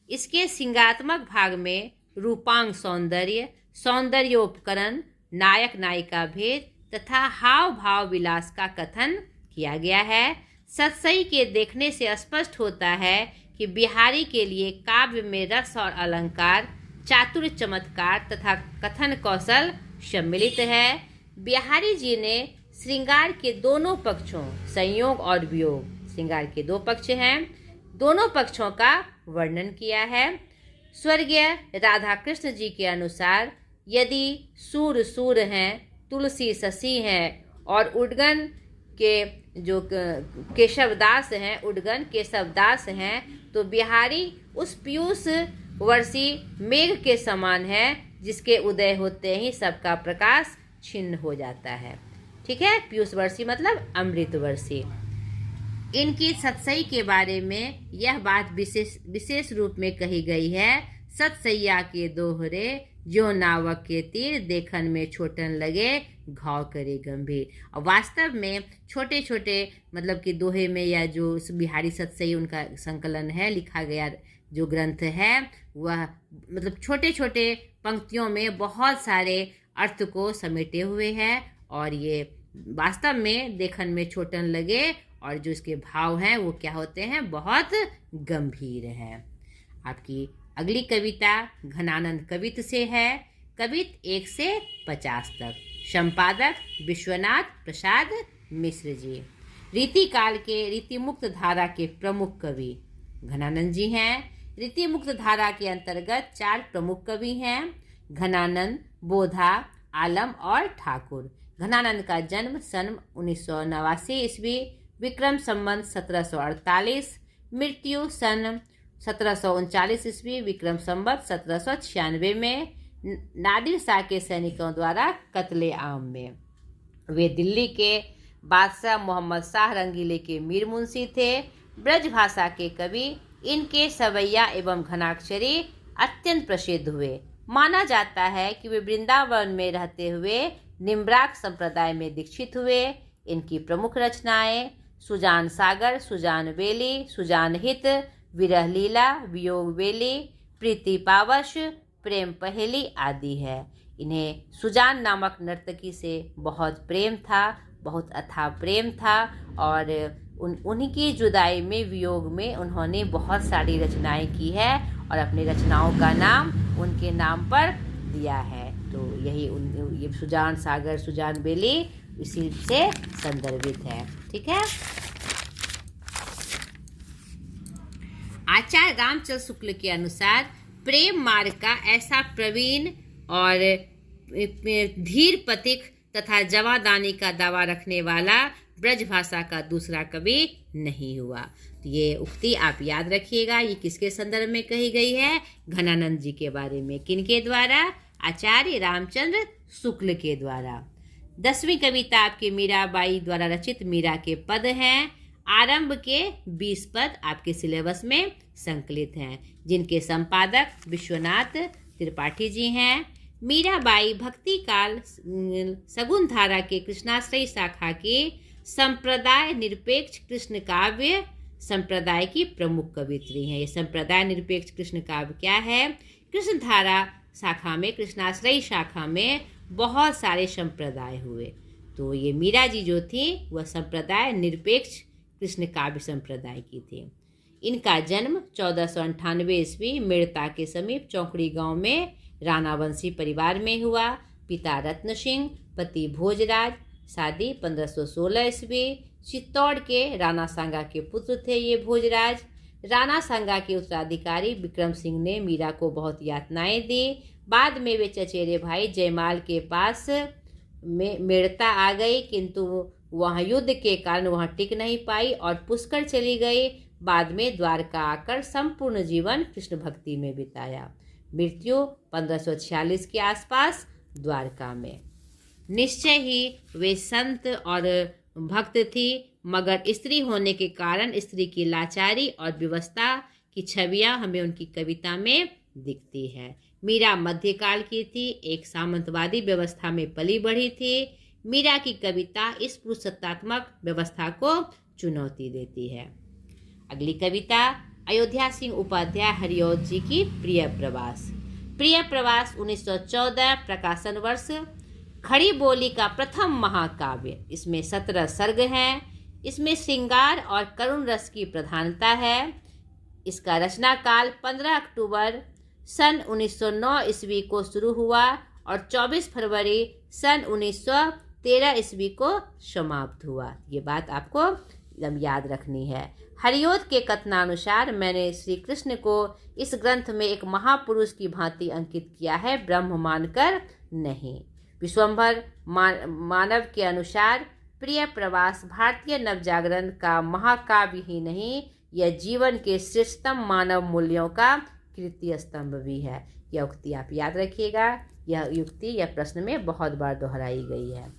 S1: इसके श्रृंगात्मक भाग में रूपांग सौंदर्य, सौंदर्योपकरण, नायक नायिका भेद तथा हाव भाव विलास का कथन किया गया है। सतसई के देखने से स्पष्ट होता है कि बिहारी के लिए काव्य में रस और अलंकार, चातुर्य, चमत्कार तथा कथन कौशल सम्मिलित है। बिहारी जी ने श्रृंगार के दोनों पक्षों, संयोग और वियोग, श्रृंगार के 2 पक्ष हैं, दोनों पक्षों का वर्णन किया है। स्वर्गीय राधा कृष्ण जी के अनुसार यदि सूर सूर हैं, तुलसी शशि हैं और उडगन के जो केशवदास हैं, उडगन केशवदास हैं, तो बिहारी उस पीयूष वर्षी मेघ के समान है जिसके उदय होते ही सबका प्रकाश छिन्न हो जाता है। ठीक है। पीयूष वर्षी मतलब अमृत वर्षी। इनकी सतसई के बारे में यह बात विशेष रूप में कही गई है: सतसैया के दोहरे जो नावक के तीर, देखन में छोटन लगे घाव करे गंभीर। और वास्तव में छोटे छोटे मतलब कि दोहे में या जो बिहारी सतसई उनका संकलन है, लिखा गया जो ग्रंथ है, वह मतलब छोटे छोटे पंक्तियों में बहुत सारे अर्थ को समेटे हुए हैं और ये वास्तव में देखन में छोटन लगे और जो इसके भाव हैं वो क्या होते हैं, बहुत गंभीर हैं। आपकी अगली कविता घनानंद कवित से है। कवित 1 से 50 तक। संपादक विश्वनाथ प्रसाद मिश्र जी। रीति काल के रीतिमुक्त धारा के प्रमुख कवि घनानंद जी हैं। रीतिमुक्त धारा के अंतर्गत 4 प्रमुख कवि हैं: घनानंद, बोधा, आलम और ठाकुर। घनानंद का जन्म सन 1989 ईस्वी विक्रम संवत 1748, मृत्यु सन 1739 ईस्वी विक्रम संवत 1796 में नादिर शाह के सैनिकों द्वारा कत्ले आम में। वे दिल्ली के बादशाह मोहम्मद शाह रंगीले के मीर मुंशी थे। ब्रजभाषा के कवि इनके सवैया एवं घनाक्षरी अत्यंत प्रसिद्ध हुए। माना जाता है कि वे वृंदावन में रहते हुए निम्राक संप्रदाय में दीक्षित हुए। इनकी प्रमुख रचनाएं सुजान सागर, सुजान बेली, सुजान हित, विरह लीला, वियोग बेली, प्रीति पावश, प्रेम पहेली आदि है। इन्हें सुजान नामक नर्तकी से बहुत प्रेम था, बहुत अथाह प्रेम था और उन्हीं की जुदाई में, वियोग में उन्होंने बहुत सारी रचनाएं की है और अपनी रचनाओं का नाम उनके नाम पर दिया है। तो यही ये सुजान सागर, सुजान बेली इसी से संदर्भित है। ठीक है। आचार्य रामचंद्र शुक्ल के अनुसार प्रेम मार्ग का ऐसा प्रवीण और धीर पथिक तथा जवादानी का दावा रखने वाला ब्रज भाषा का दूसरा कवि नहीं हुआ। तो ये उक्ति आप याद रखिएगा। ये किसके संदर्भ में कही गई है? घनानंद जी के बारे में। किनके द्वारा? आचार्य रामचंद्र शुक्ल के द्वारा। 10वीं कविता आपके मीराबाई द्वारा रचित मीरा के पद हैं। आरंभ के 20 पद आपके सिलेबस में संकलित हैं, जिनके संपादक विश्वनाथ त्रिपाठी जी हैं। मीराबाई भक्ति काल सगुन धारा के कृष्णाश्रयी शाखा की संप्रदाय निरपेक्ष कृष्ण काव्य संप्रदाय की प्रमुख कवित्री हैं। ये संप्रदाय निरपेक्ष कृष्ण काव्य क्या है? कृष्ण धारा शाखा में, कृष्णाश्रयी शाखा में बहुत सारे संप्रदाय हुए। तो ये मीरा जी जो थी वह संप्रदाय निरपेक्ष कृष्ण काव्य संप्रदाय की थी। इनका जन्म 1498 ईस्वी मेड़ता के समीप चौकड़ी गांव में राणावंशी परिवार में हुआ। पिता रत्न सिंह, पति भोजराज। शादी 1516 ईस्वी। चित्तौड़ के राणा सांगा के पुत्र थे ये भोजराज। राणा सांगा के उत्तराधिकारी विक्रम सिंह ने मीरा को बहुत यातनाएं दी। बाद में वे चचेरे भाई जयमाल के पास में मेड़ता आ गई, किंतु वहाँ युद्ध के कारण वहाँ टिक नहीं पाई और पुष्कर चली गई। बाद में द्वारका आकर संपूर्ण जीवन कृष्ण भक्ति में बिताया। मृत्यु 1546 के आसपास द्वारका में। निश्चय ही वे संत और भक्त थी, मगर स्त्री होने के कारण स्त्री की लाचारी और विवशता की छवियां हमें उनकी कविता में दिखती है। मीरा मध्यकाल की थी, एक सामंतवादी व्यवस्था में पली बढ़ी थी। मीरा की कविता इस पुरुषसत्तात्मक व्यवस्था को चुनौती देती है। अगली कविता अयोध्या सिंह उपाध्याय हरिऔध जी की प्रिय प्रवास। प्रिय प्रवास 1914 प्रकाशन वर्ष। खड़ी बोली का प्रथम महाकाव्य। इसमें 17 सर्ग हैं। इसमें श्रृंगार और करुण रस की प्रधानता है। इसका रचना काल 15 अक्टूबर सन 1909 ईस्वी को शुरू हुआ और 24 फरवरी सन 1913 ईस्वी को समाप्त हुआ। ये बात आपको एकदम याद रखनी है। हरिऔध के कथनानुसार मैंने श्री कृष्ण को इस ग्रंथ में एक महापुरुष की भांति अंकित किया है, ब्रह्म मानकर नहीं। विश्वंभर मानव के अनुसार प्रिय प्रवास भारतीय नवजागरण का महाकाव्य ही नहीं, यह जीवन के श्रेष्ठतम मानव मूल्यों का कीर्ति स्तंभ भी है। यह उक्ति आप याद रखिएगा। यह युक्ति यह प्रश्न में बहुत बार दोहराई गई है।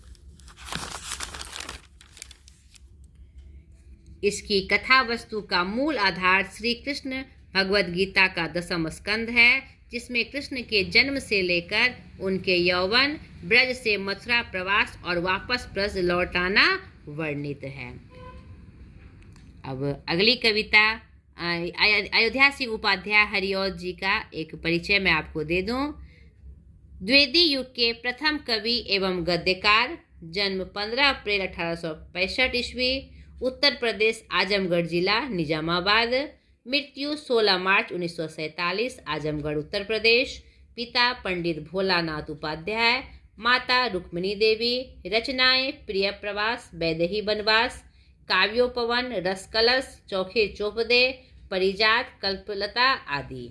S1: इसकी कथा वस्तु का मूल आधार श्री कृष्ण भगवद गीता का 10वां स्कंद है, जिसमें कृष्ण के जन्म से लेकर उनके यौवन, ब्रज से मथुरा प्रवास और वापस ब्रज लौटाना वर्णित है। अब अगली कविता अयोध्या सिंह उपाध्याय हरिऔध जी का एक परिचय मैं आपको दे दूं। द्विवेदी युग के प्रथम कवि एवं गद्यकार। जन्म 15 अप्रैल 1865 ईस्वी। उत्तर प्रदेश आजमगढ़ जिला निजामाबाद। मृत्यु 16 मार्च 1947 आजमगढ़ उत्तर प्रदेश। पिता पंडित भोलानाथ उपाध्याय, माता रुक्मिणी देवी। रचनाएं प्रिय प्रवास, वैदेही वनवास, काव्योपवन, रसकलश, चौखे चौपदे, परिजात, कल्पलता आदि।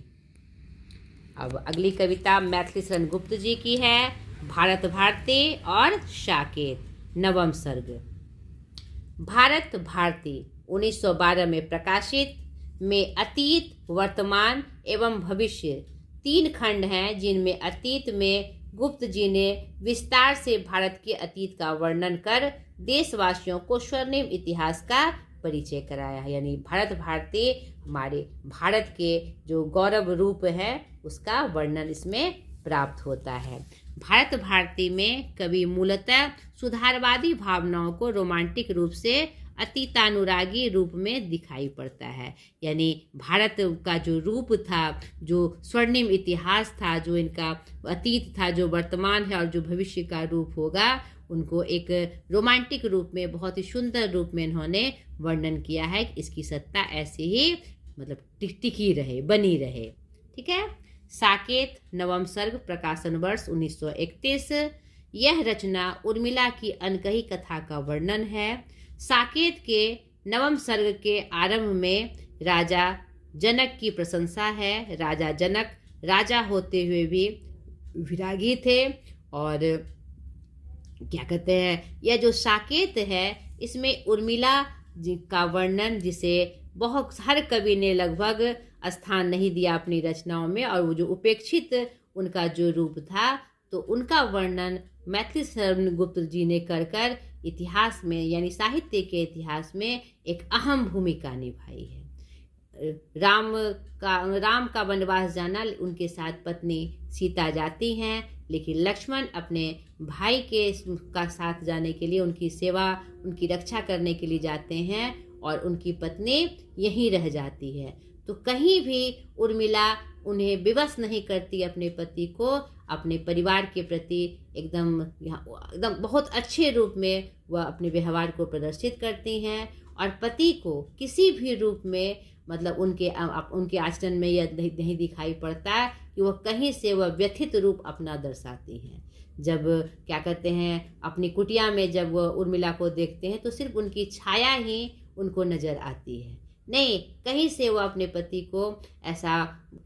S1: अब अगली कविता मैथिली शरण गुप्त जी की है, भारत भारती और साकेत। 9वां सर्ग। भारत भारती 1912 में प्रकाशित में अतीत, वर्तमान एवं भविष्य 3 खंड हैं, जिनमें अतीत में गुप्त जी ने विस्तार से भारत के अतीत का वर्णन कर देशवासियों को स्वर्णिम इतिहास का परिचय कराया है। यानी भारत भारती हमारे भारत के जो गौरव रूप है उसका वर्णन इसमें प्राप्त होता है। भारत भारती में कवि मूलतः सुधारवादी भावनाओं को रोमांटिक रूप से अतीतानुरागी रूप में दिखाई पड़ता है। यानी भारत का जो रूप था, जो स्वर्णिम इतिहास था, जो इनका अतीत था, जो वर्तमान है और जो भविष्य का रूप होगा, उनको एक रोमांटिक रूप में, बहुत ही सुंदर रूप में इन्होंने वर्णन किया है कि इसकी सत्ता ऐसे ही मतलब टिकी रहे, बनी रहे। ठीक है। साकेत, नवम सर्ग, प्रकाशन वर्ष 1931। यह रचना उर्मिला की अनकही कथा का वर्णन है। साकेत के नवम सर्ग के आरंभ में राजा जनक की प्रशंसा है। राजा जनक राजा होते हुए भी विरागी थे। और क्या कहते हैं, यह जो साकेत है इसमें उर्मिला का वर्णन, जिसे बहुत हर कवि ने लगभग स्थान नहीं दिया अपनी रचनाओं में, और वो जो उपेक्षित उनका जो रूप था, तो उनका वर्णन मैथिली शरण गुप्त जी ने कर इतिहास में, यानी साहित्य के इतिहास में एक अहम भूमिका निभाई है। राम का वनवास जाना, उनके साथ पत्नी सीता जाती हैं, लेकिन लक्ष्मण अपने भाई का साथ जाने के लिए, उनकी सेवा, उनकी रक्षा करने के लिए जाते हैं, और उनकी पत्नी यहीं रह जाती है। तो कहीं भी उर्मिला उन्हें विवश नहीं करती, अपने पति को अपने परिवार के प्रति एकदम बहुत अच्छे रूप में वह अपने व्यवहार को प्रदर्शित करती हैं, और पति को किसी भी रूप में मतलब उनके आचरण में यह नहीं दिखाई पड़ता कि वह कहीं से वह व्यथित रूप अपना दर्शाती हैं। जब क्या कहते हैं, अपनी कुटिया में जब वह उर्मिला को देखते हैं तो सिर्फ उनकी छाया ही उनको नजर आती है, नहीं कहीं से वो अपने पति को ऐसा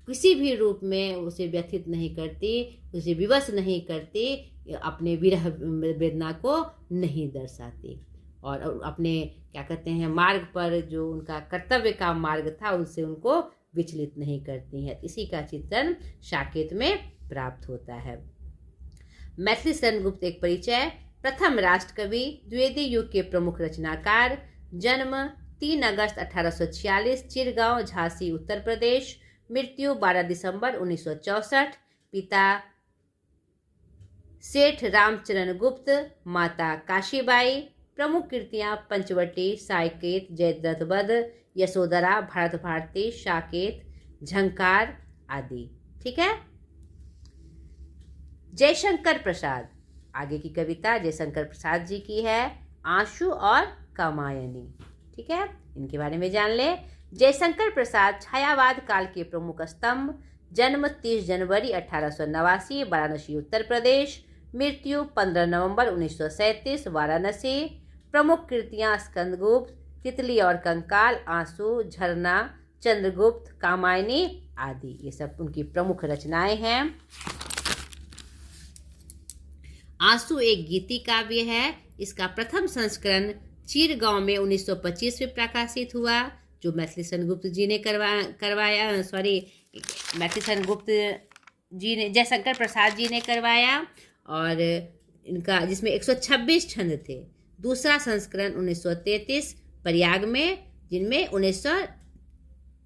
S1: किसी भी रूप में उसे व्यथित नहीं करती, उसे विवश नहीं करती, अपने विरह वेदना को नहीं दर्शाती, और अपने क्या कहते हैं मार्ग पर जो उनका कर्तव्य का मार्ग था उससे उनको विचलित नहीं करती हैं। इसी का चित्रण साकेत में प्राप्त होता है। मैथिली शरण गुप्त एक परिचय। प्रथम राष्ट्रकवि, द्विवेदी युग के प्रमुख रचनाकार। जन्म 3 अगस्त 1846, चिरगांव, झांसी, उत्तर प्रदेश। मृत्यु 12 दिसंबर 1964। पिता सेठ रामचरण गुप्त, माता काशीबाई। प्रमुख कृतियां पंचवटी, साकेत, जयद्रथ वध, यशोधरा, भारत भारती, साकेत, झंकार आदि। ठीक है। जयशंकर प्रसाद, आगे की कविता जयशंकर प्रसाद जी की है, आंसू और कामायनी। ठीक है, इनके बारे में जान ले। जयशंकर प्रसाद छायावाद काल के प्रमुख स्तंभ। जन्म 30 जनवरी 1889, वाराणसी, उत्तर प्रदेश। मृत्यु 15 नवंबर 1937, वाराणसी। प्रमुख कृतियां स्कंदगुप्त, तितली और कंकाल, आंसू, झरना, चंद्रगुप्त, कामायनी आदि, ये सब उनकी प्रमुख रचनाएं हैं। आंसू एक गीति काव्य है। इसका प्रथम संस्करण चिरगांव में 1925 में प्रकाशित हुआ, जो मैथिली शरण गुप्त जी ने मैथिली शरण गुप्त जी ने, जयशंकर प्रसाद जी ने करवाया, और इनका जिसमें 126 छंद थे। दूसरा संस्करण 1933 प्रयाग में, जिनमें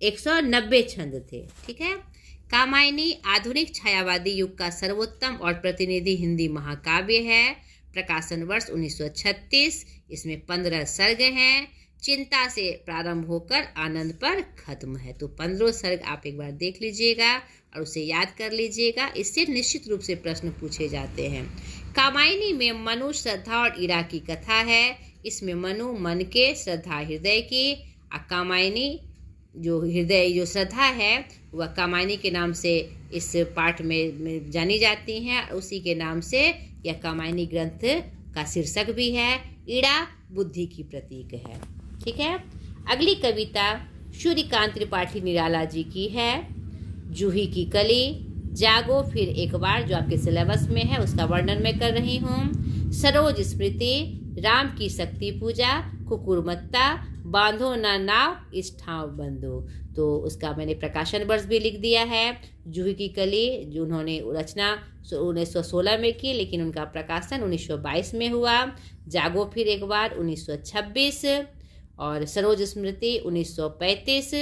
S1: 190 छंद थे। ठीक है। कामायनी आधुनिक छायावादी युग का सर्वोत्तम और प्रतिनिधि हिंदी महाकाव्य है। प्रकाशन वर्ष 1936। इसमें 15 सर्ग हैं। चिंता से प्रारंभ होकर आनंद पर खत्म है। तो 15 सर्ग आप एक बार देख लीजिएगा और उसे याद कर लीजिएगा। इससे निश्चित रूप से प्रश्न पूछे जाते हैं। कामायनी में मनु, श्रद्धा और इरा की कथा है। इसमें मनु मन के, श्रद्धा हृदय की। कामायनी जो श्रद्धा है वह कामायनी के नाम से इस पाठ में जानी जाती हैं। उसी के नाम से यह कामायनी ग्रंथ का शीर्षक भी है। इड़ा बुद्धि की प्रतीक है। ठीक है। अगली कविता सूर्यकांत त्रिपाठी निराला जी की है, जूही की कली। जागो फिर एक बार, जो आपके सिलेबस में है, उसका वर्णन मैं कर रही हूँ। सरोज स्मृति, राम की शक्ति पूजा, कुकुरमत्ता, बांधो ना नाव, इस ठाव बंधो। तो उसका मैंने प्रकाशन वर्ष भी लिख दिया है। जूही की कली जो उन्होंने रचना 1916 में की, लेकिन उनका प्रकाशन 1922 में हुआ। जागो फिर एक बार 1926। और सरोज स्मृति 1935,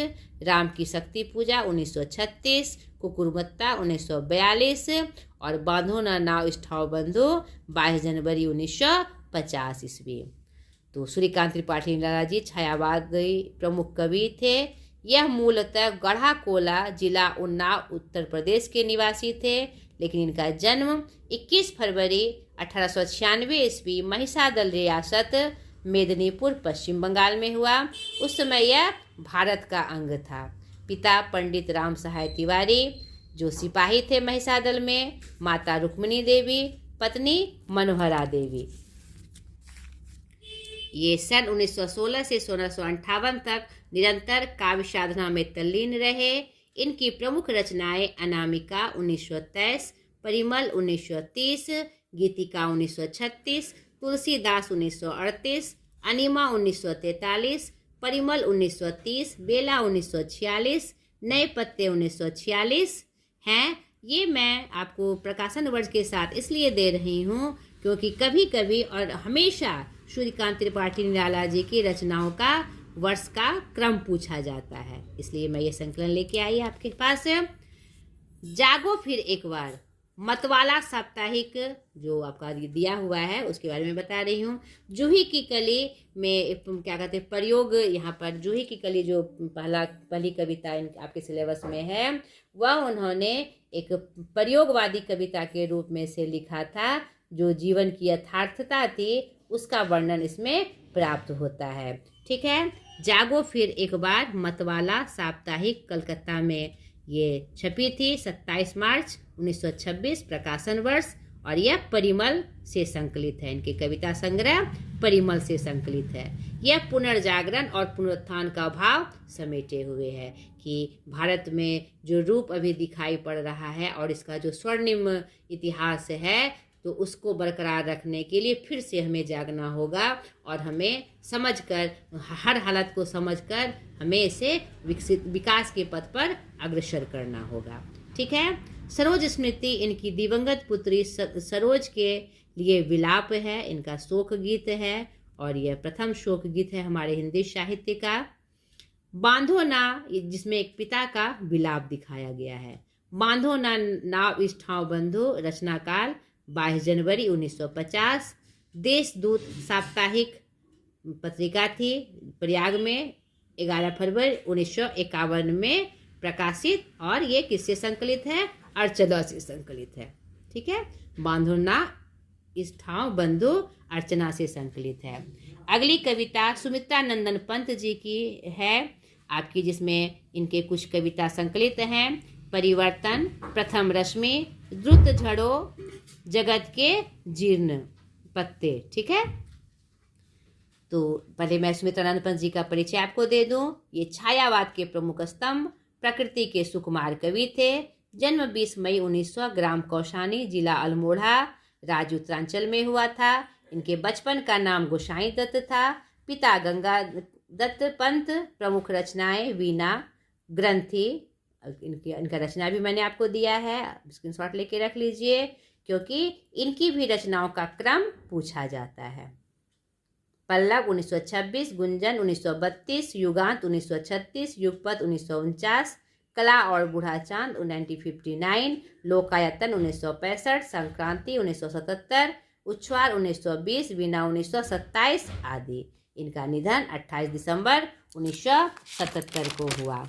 S1: राम की शक्ति पूजा 1936, कुकुरमुत्ता 1942 और बांधो ना नाव इष्ठाओ बंधो 22 जनवरी 1950 ईस्वी। तो सूर्यकांत त्रिपाठी निराला जी छायावादी प्रमुख कवि थे। यह मूलतः गढ़ा कोला जिला उन्नाव उत्तर प्रदेश के निवासी थे, लेकिन इनका जन्म 21 फरवरी 1896 ईस्वी महिसादल रियासत मेदिनीपुर पश्चिम बंगाल में हुआ। उस समय यह भारत का अंग था। पिता पंडित राम सहाय तिवारी जो सिपाही थे महिसादल में, माता रुक्मिणी देवी, पत्नी मनोहरा देवी। ये सन 1916 से 1658 तक निरंतर काव्य साधना में तल्लीन रहे। इनकी प्रमुख रचनाएं अनामिका 1923, परिमल 1930, गीतिका 1936, तुलसीदास 1938, अनिमा 1943, परिमल 1930, बेला 1946, नए पत्ते 1946 हैं। ये मैं आपको प्रकाशन वर्ष के साथ इसलिए दे रही हूँ क्योंकि कभी कभी और हमेशा सूर्यकांत त्रिपाठी निराला जी की रचनाओं का वर्ष का क्रम पूछा जाता है, इसलिए मैं ये संकलन लेके आई आपके पास। जागो फिर एक बार, मतवाला साप्ताहिक जो आपका दिया हुआ है उसके बारे में बता रही हूँ। जूही की कली में क्या कहते हैं प्रयोग, यहाँ पर जूही की कली जो पहली कविता आपके सिलेबस में है, वह उन्होंने एक प्रयोगवादी कविता के रूप में से लिखा था। जो जीवन की यथार्थता थी उसका वर्णन इसमें प्राप्त होता है। ठीक है, जागो फिर एक बार मतवाला साप्ताहिक कलकत्ता में ये छपी थी 27 मार्च 1926 प्रकाशन वर्ष, और यह परिमल से संकलित है। इनके कविता संग्रह परिमल से संकलित है। यह पुनर्जागरण और पुनरुत्थान का भाव समेटे हुए है कि भारत में जो रूप अभी दिखाई पड़ रहा है और इसका जो स्वर्णिम इतिहास है, तो उसको बरकरार रखने के लिए फिर से हमें जागना होगा और हमें समझकर, हर हालत को समझकर हमें इसे विकास के पथ पर अग्रसर करना होगा। ठीक है, सरोज स्मृति इनकी दिवंगत पुत्री सरोज के लिए विलाप है, इनका शोक गीत है और यह प्रथम शोक गीत है हमारे हिंदी साहित्य का। बांधो ना, जिसमें एक पिता का विलाप दिखाया गया है। बांधो ना नाव इष्ठाओ बंधो, रचनाकाल 22 जनवरी 1950। देशदूत साप्ताहिक पत्रिका थी, प्रयाग में 11 फरवरी 1951 में प्रकाशित, और ये किससे संकलित है? अर्चना से संकलित है। ठीक है, बांधो ना इष्ठाओ बंधु अर्चना से संकलित है। अगली कविता सुमित्रा नंदन पंत जी की है आपकी, जिसमें इनके कुछ कविता संकलित हैं। परिवर्तन, प्रथम रश्मि, द्रुत झड़ो, जगत के जीर्ण पत्ते। ठीक है, तो पहले मैं सुमित्रा नंदन पंत जी का परिचय आपको दे दूं। ये छायावाद के प्रमुख स्तंभ, प्रकृति के सुकुमार कवि थे। जन्म 20 मई 1900 ग्राम कौशानी, जिला अल्मोड़ा, राज्य उत्तरांचल में हुआ था। इनके बचपन का नाम गोसाई दत्त था। पिता गंगा दत्त पंत। प्रमुख रचनाएं वीणा, ग्रंथि, इनका रचना भी मैंने आपको दिया है, स्क्रीनशॉट लेके रख लीजिए क्योंकि इनकी भी रचनाओं का क्रम पूछा जाता है। पल्लव 1926, गुंजन 1932, युगांत 1936, युगपत 1949, कला और बूढ़ा चांद 1959, लोकायतन 1965, संक्रांति 1977, उच्छ्वार 1920, वीणा 1927 आदि। इनका निधन 28 दिसंबर 1977 को हुआ।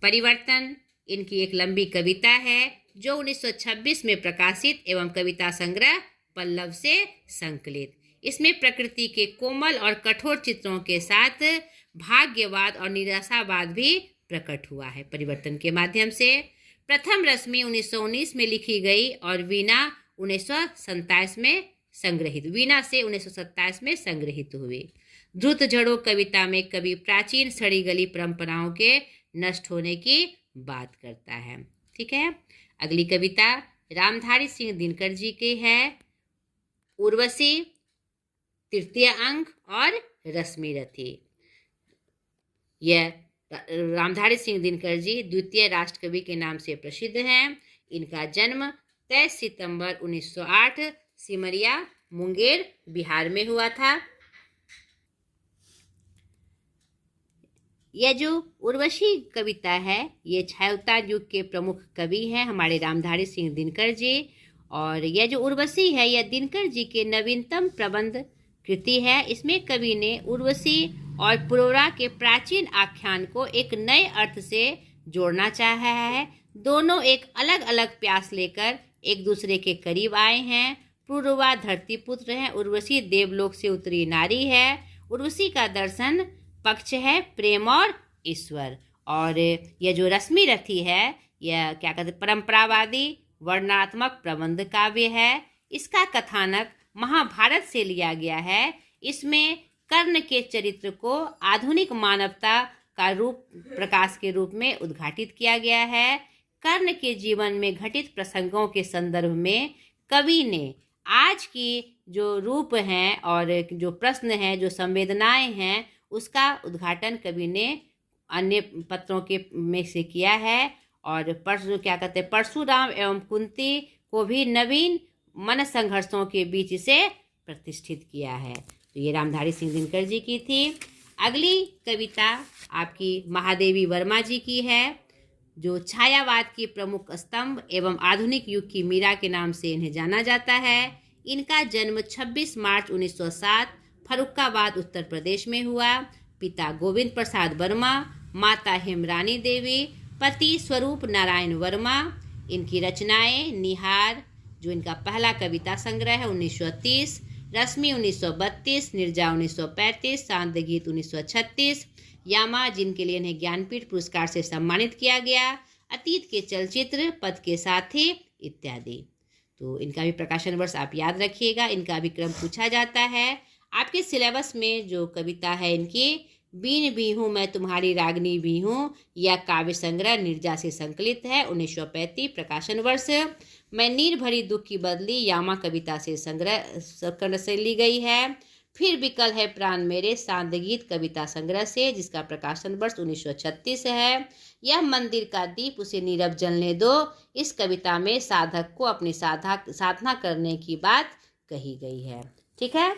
S1: परिवर्तन इनकी एक लंबी कविता है जो 1926 में प्रकाशित एवं कविता संग्रह पल्लव से संकलित। इसमें प्रकृति के कोमल और कठोर चित्रों के साथ भाग्यवाद और निराशावाद भी प्रकट हुआ है परिवर्तन के माध्यम से। प्रथम रश्मि 1919 में लिखी गई और वीणा 1927 में संग्रहित, वीणा से 1927 में संग्रहित हुई। द्रुत झड़ो कविता में कवि प्राचीन सड़ी गली परंपराओं के नष्ट होने की बात करता है। ठीक है, अगली कविता रामधारी सिंह दिनकर जी की है। उर्वशी, तृतीय अंक और रश्मि रथी। यह रामधारी सिंह दिनकर जी द्वितीय राष्ट्रकवि के नाम से प्रसिद्ध हैं। इनका जन्म 23 सितंबर 1908 सिमरिया मुंगेर बिहार में हुआ था। यह जो उर्वशी कविता है ये छायोत्तर युग के प्रमुख कवि हैं हमारे रामधारी सिंह दिनकर जी। और यह जो उर्वशी है यह दिनकर जी के नवीनतम प्रबंध कृति है। इसमें कवि ने उर्वशी और पुरोरा के प्राचीन आख्यान को एक नए अर्थ से जोड़ना चाहा है। दोनों एक अलग अलग प्यास लेकर एक दूसरे के करीब आए हैं। पुरोरा धरती पुत्र है, उर्वशी देवलोक से उतरी नारी है। उर्वशी का दर्शन पक्ष है प्रेम और ईश्वर। और यह जो रश्मि रथी है यह क्या कहते परंपरावादी वर्णनात्मक प्रबंध काव्य है। इसका कथानक महाभारत से लिया गया है। इसमें कर्ण के चरित्र को आधुनिक मानवता का रूप प्रकाश के रूप में उद्घाटित किया गया है। कर्ण के जीवन में घटित प्रसंगों के संदर्भ में कवि ने आज की जो रूप हैं और जो प्रश्न हैं, जो संवेदनाएं हैं, उसका उद्घाटन कवि ने अन्य पत्रों के में से किया है। और परशुराम एवं कुंती को भी नवीन मन संघर्षों के बीच से प्रतिष्ठित किया है। तो ये रामधारी सिंह दिनकर जी की थी। अगली कविता आपकी महादेवी वर्मा जी की है, जो छायावाद के प्रमुख स्तंभ एवं आधुनिक युग की मीरा के नाम से इन्हें जाना जाता है। इनका जन्म 26 मार्च 1907 फर्रुखाबाद उत्तर प्रदेश में हुआ। पिता गोविंद प्रसाद वर्मा, माता हेमरानी देवी, पति स्वरूप नारायण वर्मा। इनकी रचनाएं निहार जो इनका पहला कविता संग्रह है 1930, रश्मि 1932, निर्जा 1935, शांत गीत 1936, यामा जिनके लिए इन्हें ज्ञानपीठ पुरस्कार से सम्मानित किया गया, अतीत के चलचित्र, पद के साथी इत्यादि। तो इनका भी प्रकाशन वर्ष आप याद रखिएगा। इनका भी क्रम पूछा जाता है। आपके सिलेबस में जो कविता है इनकी बीन भी हूँ मैं तुम्हारी रागनी भी हूँ, यह काव्य संग्रह निर्जा से संकलित है 1935 प्रकाशन वर्ष। मैं नीर भरी दुख की बदली यामा कविता से संग्रह से ली गई है। फिर विकल है प्राण मेरे शांत गीत कविता संग्रह से, जिसका प्रकाशन वर्ष 1936 है। यह मंदिर का दीप उसे नीरव जलने दो, इस कविता में साधक को अपनी साधना करने की बात कही गई है। ठीक है।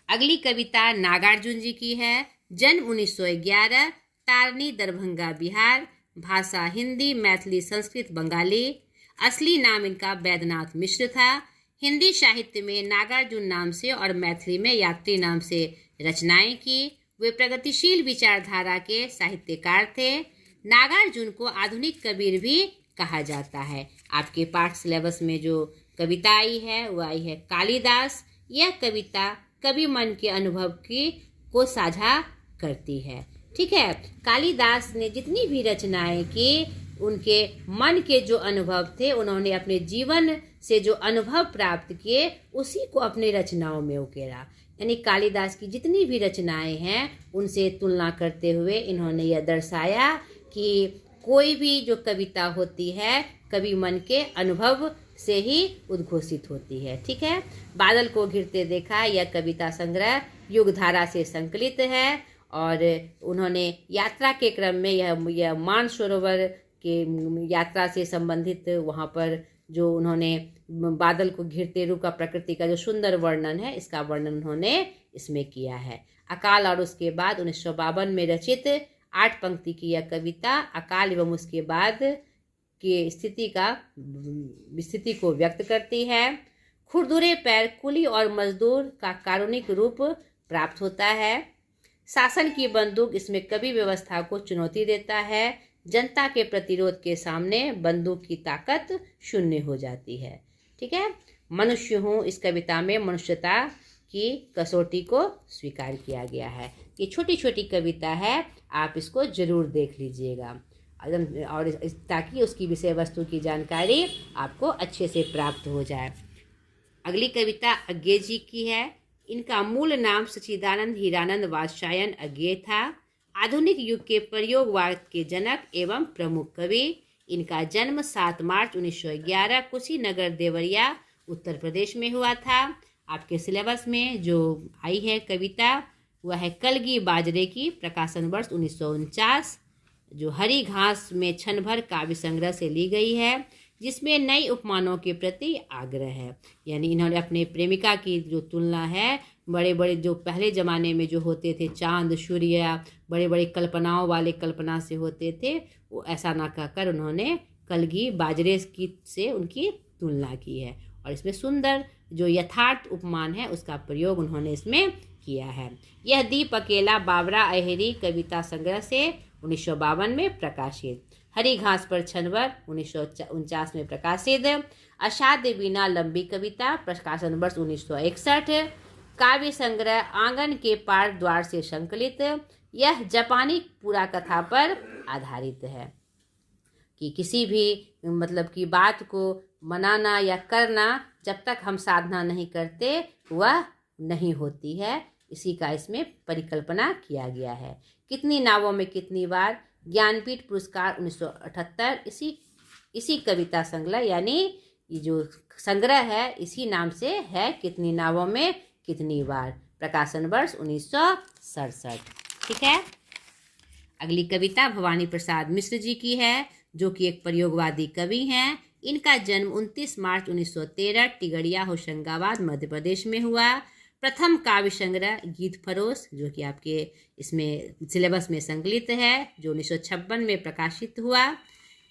S1: अगली कविता नागार्जुन जी की है। जन्म 1911, तारनी दरभंगा बिहार, भाषा हिंदी, मैथिली, संस्कृत, बंगाली। असली नाम इनका बैद्यनाथ मिश्र था। हिंदी साहित्य में नागार्जुन नाम से और मैथिली में यात्री नाम से रचनाएं की। वे प्रगतिशील विचारधारा के साहित्यकार थे। नागार्जुन को आधुनिक कबीर भी कहा जाता है। आपके पाठ सिलेबस में जो कविता आई है वो आई है कालिदास। यह कविता कवि मन के अनुभव को साझा करती है। ठीक है। कालिदास ने जितनी भी रचनाएं की उनके मन के जो अनुभव थे, उन्होंने अपने जीवन से जो अनुभव प्राप्त किए उसी को अपनी रचनाओं में उकेरा। यानी कालिदास की जितनी भी रचनाएं हैं उनसे तुलना करते हुए इन्होंने यह दर्शाया कि कोई भी जो कविता होती है कवि मन के अनुभव से ही उद्घोषित होती है। ठीक है। बादल को घिरते देखा यह कविता संग्रह युगधारा से संकलित है। और उन्होंने यात्रा के क्रम में यह मानसरोवर के यात्रा से संबंधित वहाँ पर जो उन्होंने बादल को घिरते रूप का प्रकृति का जो सुंदर वर्णन है, इसका वर्णन उन्होंने इसमें किया है। अकाल और उसके बाद 1952 में रचित 8 पंक्ति की यह कविता अकाल एवं उसके बाद की स्थिति को व्यक्त करती है। खुरदुरे पैर कुली और मजदूर का कारुणिक रूप प्राप्त होता है। शासन की बंदूक इसमें कवि व्यवस्था को चुनौती देता है। जनता के प्रतिरोध के सामने बंदूक की ताकत शून्य हो जाती है। ठीक है। मनुष्य हूँ इस कविता में मनुष्यता की कसौटी को स्वीकार किया गया है। ये छोटी छोटी कविता है, आप इसको जरूर देख लीजिएगा और ताकि उसकी विषय वस्तु की जानकारी आपको अच्छे से प्राप्त हो जाए। अगली कविता अज्ञे जी की है। इनका मूल नाम सच्चिदानंद हीरानंद वात्स्यायन अज्ञे था। आधुनिक युग के प्रयोगवाद के जनक एवं प्रमुख कवि। इनका जन्म 7 मार्च 1911 कुशीनगर देवरिया उत्तर प्रदेश में हुआ था। आपके सिलेबस में जो आई है कविता वह है कलगी बाजरे की, प्रकाशन वर्ष 1949, जो हरी घास में क्षण भर काव्य संग्रह से ली गई है, जिसमें नई उपमानों के प्रति आग्रह है। यानी इन्होंने अपने प्रेमिका की जो तुलना है बड़े बड़े जो पहले ज़माने में जो होते थे चांद सूर्य, बड़े बड़े कल्पनाओं वाले कल्पना से होते थे, वो ऐसा ना कहकर उन्होंने कलगी बाजरे की से उनकी तुलना की है। और इसमें सुंदर जो यथार्थ उपमान है उसका प्रयोग उन्होंने इसमें किया है। यह दीप अकेला बाबरा अहेरी कविता संग्रह से 1952 में प्रकाशित। हरी घास पर छनवर 1949 में प्रकाशित। असाध्य बिना लंबी कविता प्रकाशन वर्ष 1961। काव्य संग्रह आंगन के पार द्वार से संकलित। यह जापानी पुरा कथा पर आधारित है कि किसी भी मतलब की बात को मनाना या करना जब तक हम साधना नहीं करते वह नहीं होती है, इसी का इसमें परिकल्पना किया गया है। कितनी नावों में कितनी बार ज्ञानपीठ पुरस्कार 1978 इसी कविता संग्रह यानी ये जो संग्रह है इसी नाम से है, कितनी नावों में कितनी बार, प्रकाशन वर्ष 1967। ठीक है। अगली कविता भवानी प्रसाद मिश्र जी की है, जो कि एक प्रयोगवादी कवि हैं। इनका जन्म 29 मार्च 1913 टिगड़िया होशंगाबाद मध्य प्रदेश में हुआ। प्रथम काव्य संग्रह गीत फरोश, जो कि आपके इसमें सिलेबस में संकलित है, जो 1956 में प्रकाशित हुआ।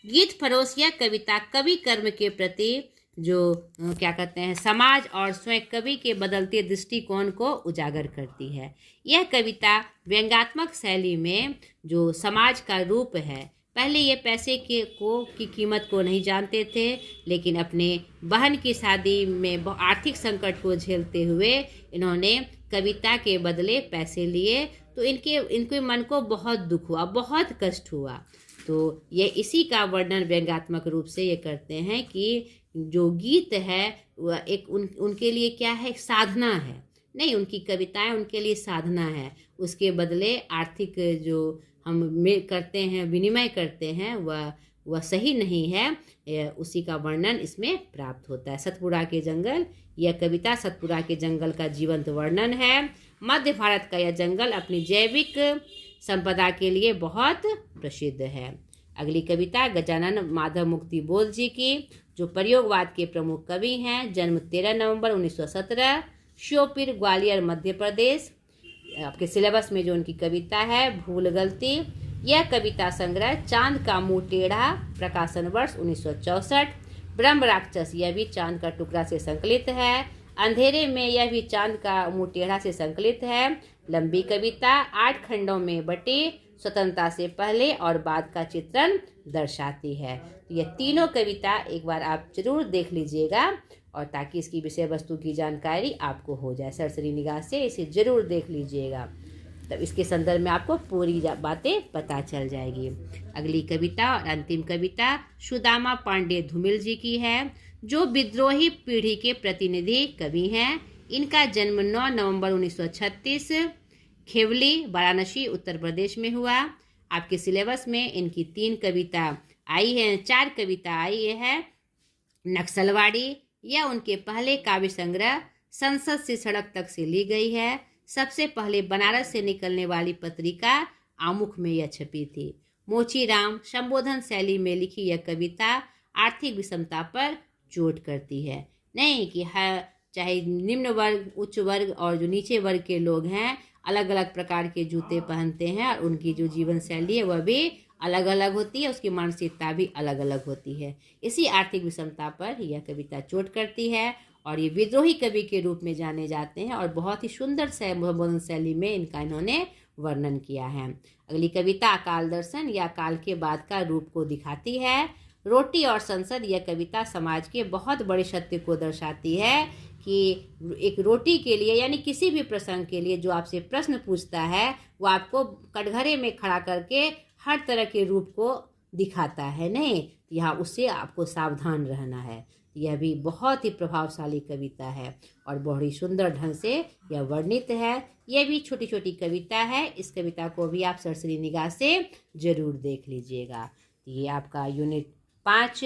S1: गीत फरोश यह कविता कवि कर्म के प्रति जो क्या कहते हैं समाज और स्वयं कवि के बदलते दृष्टिकोण को उजागर करती है। यह कविता व्यंग्यात्मक शैली में जो समाज का रूप है, पहले ये पैसे की कीमत को नहीं जानते थे, लेकिन अपने बहन की शादी में आर्थिक संकट को झेलते हुए इन्होंने कविता के बदले पैसे लिए, तो इनके मन को बहुत दुख हुआ, बहुत कष्ट हुआ। तो ये इसी का वर्णन व्यंग्यात्मक रूप से ये करते हैं कि जो गीत है वह एक उनके लिए क्या है, साधना है। नहीं, उनकी कविताएं उनके लिए साधना है, उसके बदले आर्थिक जो हम करते हैं, विनिमय करते हैं, वह सही नहीं है। उसी का वर्णन इसमें प्राप्त होता है। सतपुड़ा के जंगल, यह कविता सतपुड़ा के जंगल का जीवंत वर्णन है। मध्य भारत का यह जंगल अपनी जैविक संपदा के लिए बहुत प्रसिद्ध है। अगली कविता गजानन माधव मुक्ति बोध जी की, जो प्रयोगवाद के प्रमुख कवि हैं। जन्म 13 नवंबर 1917, श्योपुर ग्वालियर मध्य प्रदेश। आपके सिलेबस में जो उनकी कविता है भूल गलती। यह कविता संग्रह चांद का मुंह टेढ़ा, प्रकाशन वर्ष 1964। ब्रह्म राक्षस, यह भी चांद का टुकड़ा से संकलित है। अंधेरे में, यह भी चांद का मुंह टेढ़ा से संकलित है। लंबी कविता 8 खंडों में बटी, स्वतंत्रता से पहले और बाद का चित्रण दर्शाती है। तो यह तीनों कविता एक बार आप जरूर देख लीजिएगा, और ताकि इसकी विषय वस्तु की जानकारी आपको हो जाए सरसरी निगाह से, इसे जरूर देख लीजिएगा, तब इसके संदर्भ में आपको पूरी बातें पता चल जाएगी। अगली कविता और अंतिम कविता सुदामा पांडे धूमिल जी की है, जो विद्रोही पीढ़ी के प्रतिनिधि कवि हैं। इनका जन्म 9 नवंबर 1936 खेवली वाराणसी उत्तर प्रदेश में हुआ। आपके सिलेबस में इनकी 3 कविता आई है, 4 कविता आई है। नक्सलवाड़ी, यह उनके पहले काव्य संग्रह संसद से सड़क तक से ली गई है। सबसे पहले बनारस से निकलने वाली पत्रिका आमुख में यह छपी थी। मोचीराम संबोधन शैली में लिखी यह कविता आर्थिक विषमता पर चोट करती है। नहीं कि चाहे निम्न वर्ग, उच्च वर्ग और जो नीचे वर्ग के लोग हैं अलग अलग प्रकार के जूते पहनते हैं, और उनकी जो जीवन शैली है वह भी अलग अलग होती है, उसकी मानसिकता भी अलग अलग होती है। इसी आर्थिक विषमता पर यह कविता चोट करती है, और ये विद्रोही कवि के रूप में जाने जाते हैं, और बहुत ही सुंदर संबोधन शैली में इन्होंने वर्णन किया है। अगली कविता अकाल दर्शन, या काल के बाद का रूप को दिखाती है। रोटी और संसद, यह कविता समाज के बहुत बड़े सत्य को दर्शाती है कि एक रोटी के लिए यानी किसी भी प्रसंग के लिए जो आपसे प्रश्न पूछता है वो आपको कटघरे में खड़ा करके हर तरह के रूप को दिखाता है। नहीं, यहाँ उससे आपको सावधान रहना है। यह भी बहुत ही प्रभावशाली कविता है और बहुत ही सुंदर ढंग से यह वर्णित है। यह भी छोटी छोटी कविता है। इस कविता को भी आप सरसरी निगाह से जरूर देख लीजिएगा। ये आपका यूनिट 5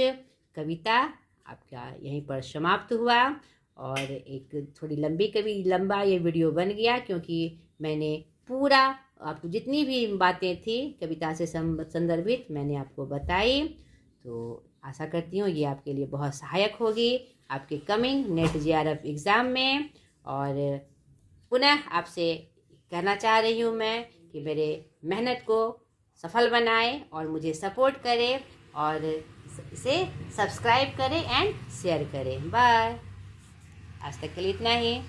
S1: कविता आपका यहीं पर समाप्त हुआ, और एक थोड़ी लंबा ये वीडियो बन गया, क्योंकि मैंने पूरा आपको जितनी भी बातें थी कविता से संदर्भित मैंने आपको बताई। तो आशा करती हूँ ये आपके लिए बहुत सहायक होगी आपके कमिंग नेट JRF एग्ज़ाम में। और पुनः आपसे कहना चाह रही हूँ मैं कि मेरे मेहनत को सफल बनाएं और मुझे सपोर्ट करें और इसे सब्सक्राइब करें एंड शेयर करें। बाय। आज तक के लिए इतना ही।